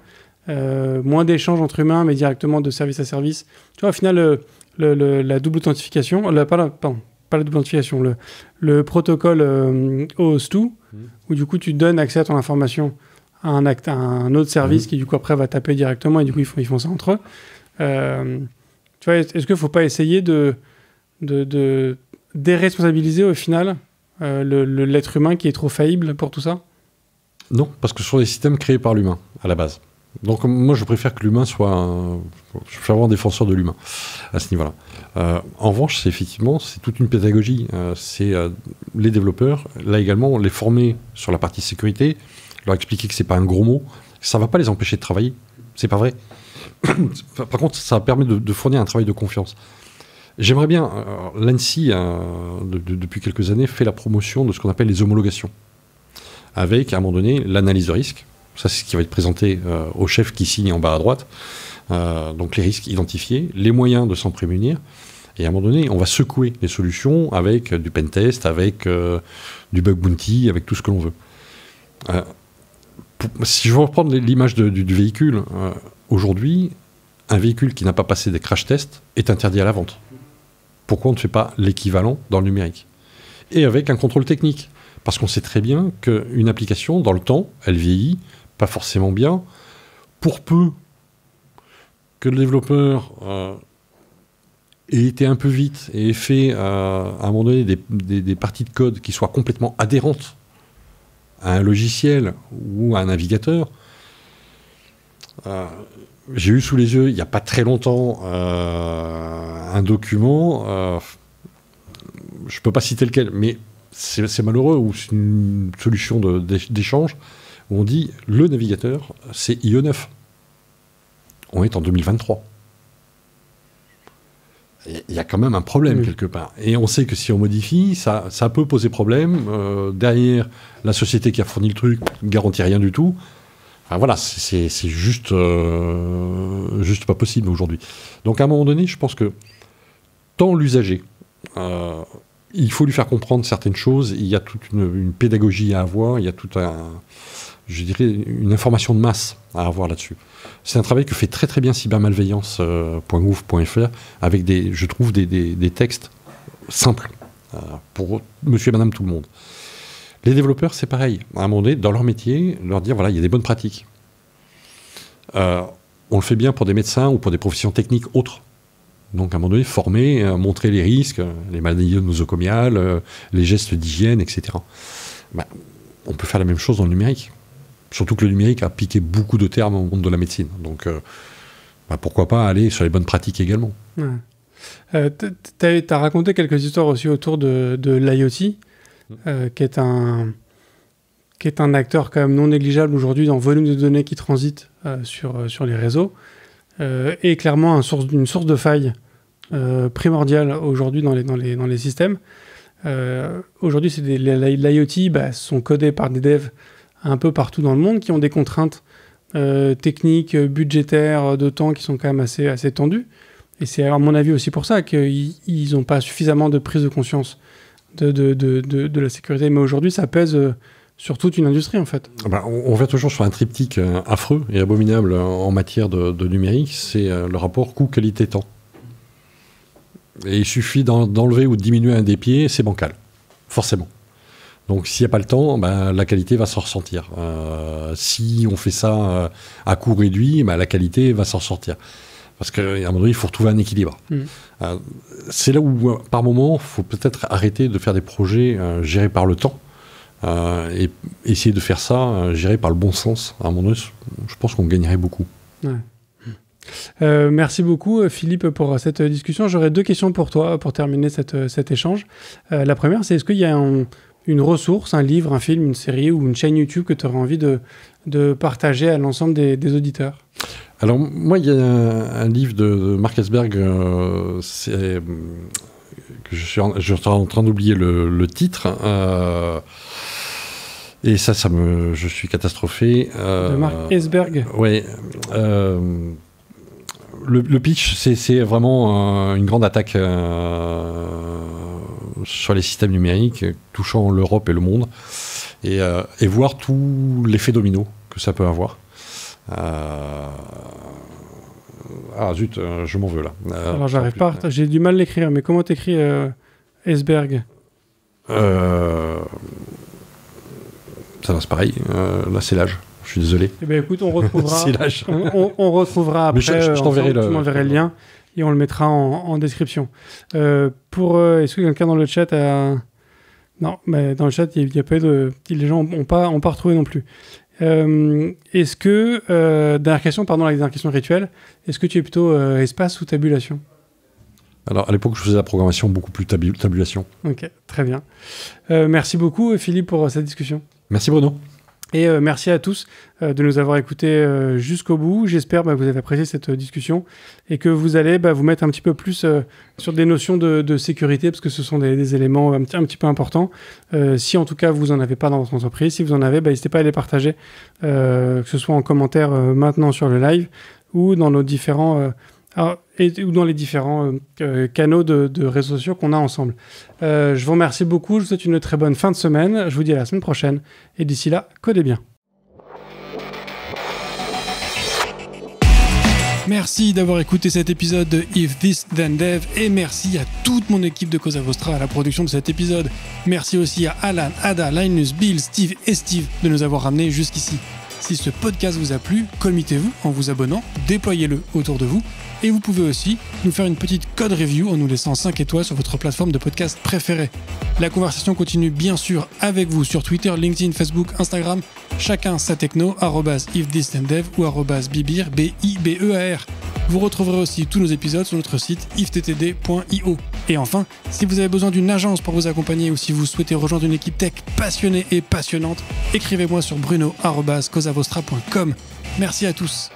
moins d'échanges entre humains, mais directement de service à service? Tu vois, au final, la double authentification, pas la double authentification, le protocole OAuth2, où du coup tu donnes accès à ton information à un autre service qui du coup après va taper directement, et du coup ils font ça entre eux. Tu vois, est-ce qu'il ne faut pas essayer de déresponsabiliser au final l'être humain qui est trop faillible pour tout ça? Non, parce que ce sont des systèmes créés par l'humain à la base. Donc moi je préfère que l'humain soit je suis vraiment défenseur de l'humain à ce niveau-là. En revanche, c'est toute une pédagogie. Les développeurs, là également, les former sur la partie sécurité, leur expliquer que c'est pas un gros mot, ça va pas les empêcher de travailler. C'est pas vrai. Par contre, ça permet de fournir un travail de confiance. J'aimerais bien, l'ANSSI, depuis quelques années, fait la promotion de ce qu'on appelle les homologations, avec à un moment donné l'analyse de risque. Ça, c'est ce qui va être présenté au chef qui signe en bas à droite. Donc les risques identifiés, les moyens de s'en prémunir. Et à un moment donné, on va secouer les solutions avec du pentest, avec du bug bounty, avec tout ce que l'on veut. Si je veux reprendre l'image du véhicule, aujourd'hui, un véhicule qui n'a pas passé des crash tests est interdit à la vente. Pourquoi on ne fait pas l'équivalent dans le numérique? Et avec un contrôle technique. Parce qu'on sait très bien qu'une application, dans le temps, elle vieillit pas forcément bien. Pour peu que le développeur ait été un peu vite et ait fait à un moment donné des parties de code qui soient complètement adhérentes à un logiciel ou à un navigateur. J'ai eu sous les yeux, il n'y a pas très longtemps, un document, je ne peux pas citer lequel, mais c'est malheureux, ou c'est une solution d'échange, où on dit le navigateur, c'est IE9. On est en 2023. Il y a quand même un problème quelque part. Et on sait que si on modifie, ça peut poser problème. Derrière, la société qui a fourni le truc ne garantit rien du tout. Enfin, voilà, c'est juste pas possible aujourd'hui. Donc à un moment donné, je pense que tant l'usager, il faut lui faire comprendre certaines choses. Il y a toute une pédagogie à avoir. Il y a toute une information de masse à avoir là-dessus. C'est un travail que fait très très bien cybermalveillance.gouv.fr avec je trouve des textes simples pour monsieur et madame tout le monde. Les développeurs, c'est pareil. À un moment donné, dans leur métier, leur dire voilà, il y a des bonnes pratiques. On le fait bien pour des médecins ou pour des professions techniques autres. Donc à un moment donné, former, montrer les risques, les maladies nosocomiales, les gestes d'hygiène, etc. On peut faire la même chose dans le numérique. Surtout que le numérique a piqué beaucoup de termes au monde de la médecine. Donc pourquoi pas aller sur les bonnes pratiques également. Ouais. T'as raconté quelques histoires aussi autour de l'IoT, qui est un acteur quand même non négligeable aujourd'hui dans le volume de données qui transitent sur les réseaux, et clairement une source de faille primordiale aujourd'hui dans les systèmes. Aujourd'hui, l'IoT sont codés par des devs un peu partout dans le monde qui ont des contraintes techniques, budgétaires, de temps qui sont quand même assez tendues. Et c'est à mon avis aussi pour ça qu'ils n'ont pas suffisamment de prise de conscience de la sécurité. Mais aujourd'hui, ça pèse sur toute une industrie, en fait. On revient toujours sur un triptyque affreux et abominable en matière de numérique, c'est le rapport coût-qualité-temps. Et il suffit d'enlever ou de diminuer un des pieds, c'est bancal, forcément. Donc s'il n'y a pas le temps, la qualité va s'en ressentir. Si on fait ça à coût réduit, la qualité va s'en sortir. Parce qu'à un moment donné, il faut retrouver un équilibre. C'est là où, par moment, il faut peut-être arrêter de faire des projets gérés par le temps et essayer de faire ça géré par le bon sens. À un moment donné, je pense qu'on gagnerait beaucoup. Merci beaucoup Philippe pour cette discussion. J'aurais 2 questions pour toi pour terminer cet échange. La première, c'est est-ce qu'il y a une ressource, un livre, un film, une série ou une chaîne YouTube que tu aurais envie de partager à l'ensemble des auditeurs? Alors moi, il y a un livre de Mark Esberg, que je suis en train d'oublier le titre, et je suis catastrophé. De Mark Esberg. Oui. Le pitch, c'est vraiment une grande attaque sur les systèmes numériques touchant l'Europe et le monde, et voir tout l'effet domino que ça peut avoir. Ah zut, je m'en veux là. Alors j'arrive pas, j'ai du mal à l'écrire, mais comment t'écris Esberg? Ça va, c'est pareil, là c'est l'âge. Je suis désolé. Eh ben, écoute, on retrouvera, on retrouvera après. Je t'enverrai tu m'enverrai le lien et on le mettra en description. Est-ce que quelqu'un dans le chat a... Non, mais dans le chat, il n'y a pas eu de... Les gens n'ont pas retrouvé non plus. Est-ce que... dernière question, pardon, la dernière question rituelle. Est-ce que tu es plutôt espace ou tabulation? Alors, à l'époque, je faisais la programmation beaucoup plus tabulation. Ok, très bien. Merci beaucoup, Philippe, pour cette discussion. Merci, Bruno. Et merci à tous de nous avoir écoutés jusqu'au bout. J'espère que vous avez apprécié cette discussion et que vous allez vous mettre un petit peu plus sur des notions de sécurité, parce que ce sont des éléments un petit peu importants. Si en tout cas vous n'en avez pas dans votre entreprise, si vous en avez, n'hésitez pas à les partager, que ce soit en commentaire maintenant sur le live ou dans nos différents... ou dans les différents canaux de réseaux sociaux qu'on a ensemble. Je vous remercie beaucoup, je vous souhaite une très bonne fin de semaine, je vous dis à la semaine prochaine, et d'ici là, codez bien. Merci d'avoir écouté cet épisode de If This Then Dev, et merci à toute mon équipe de Cosa Vostra à la production de cet épisode. Merci aussi à Alan, Ada, Linus, Bill, Steve et Steve de nous avoir ramenés jusqu'ici. Si ce podcast vous a plu, committez-vous en vous abonnant, déployez-le autour de vous. Et vous pouvez aussi nous faire une petite code review en nous laissant 5 étoiles sur votre plateforme de podcast préférée. La conversation continue bien sûr avec vous sur Twitter, LinkedIn, Facebook, Instagram, chacun sa techno, @ifthisdendev ou @bibir, BIBEAR. Vous retrouverez aussi tous nos épisodes sur notre site ifttd.io. Et enfin, si vous avez besoin d'une agence pour vous accompagner ou si vous souhaitez rejoindre une équipe tech passionnée et passionnante, écrivez-moi sur bruno@cosavostra.com. Merci à tous.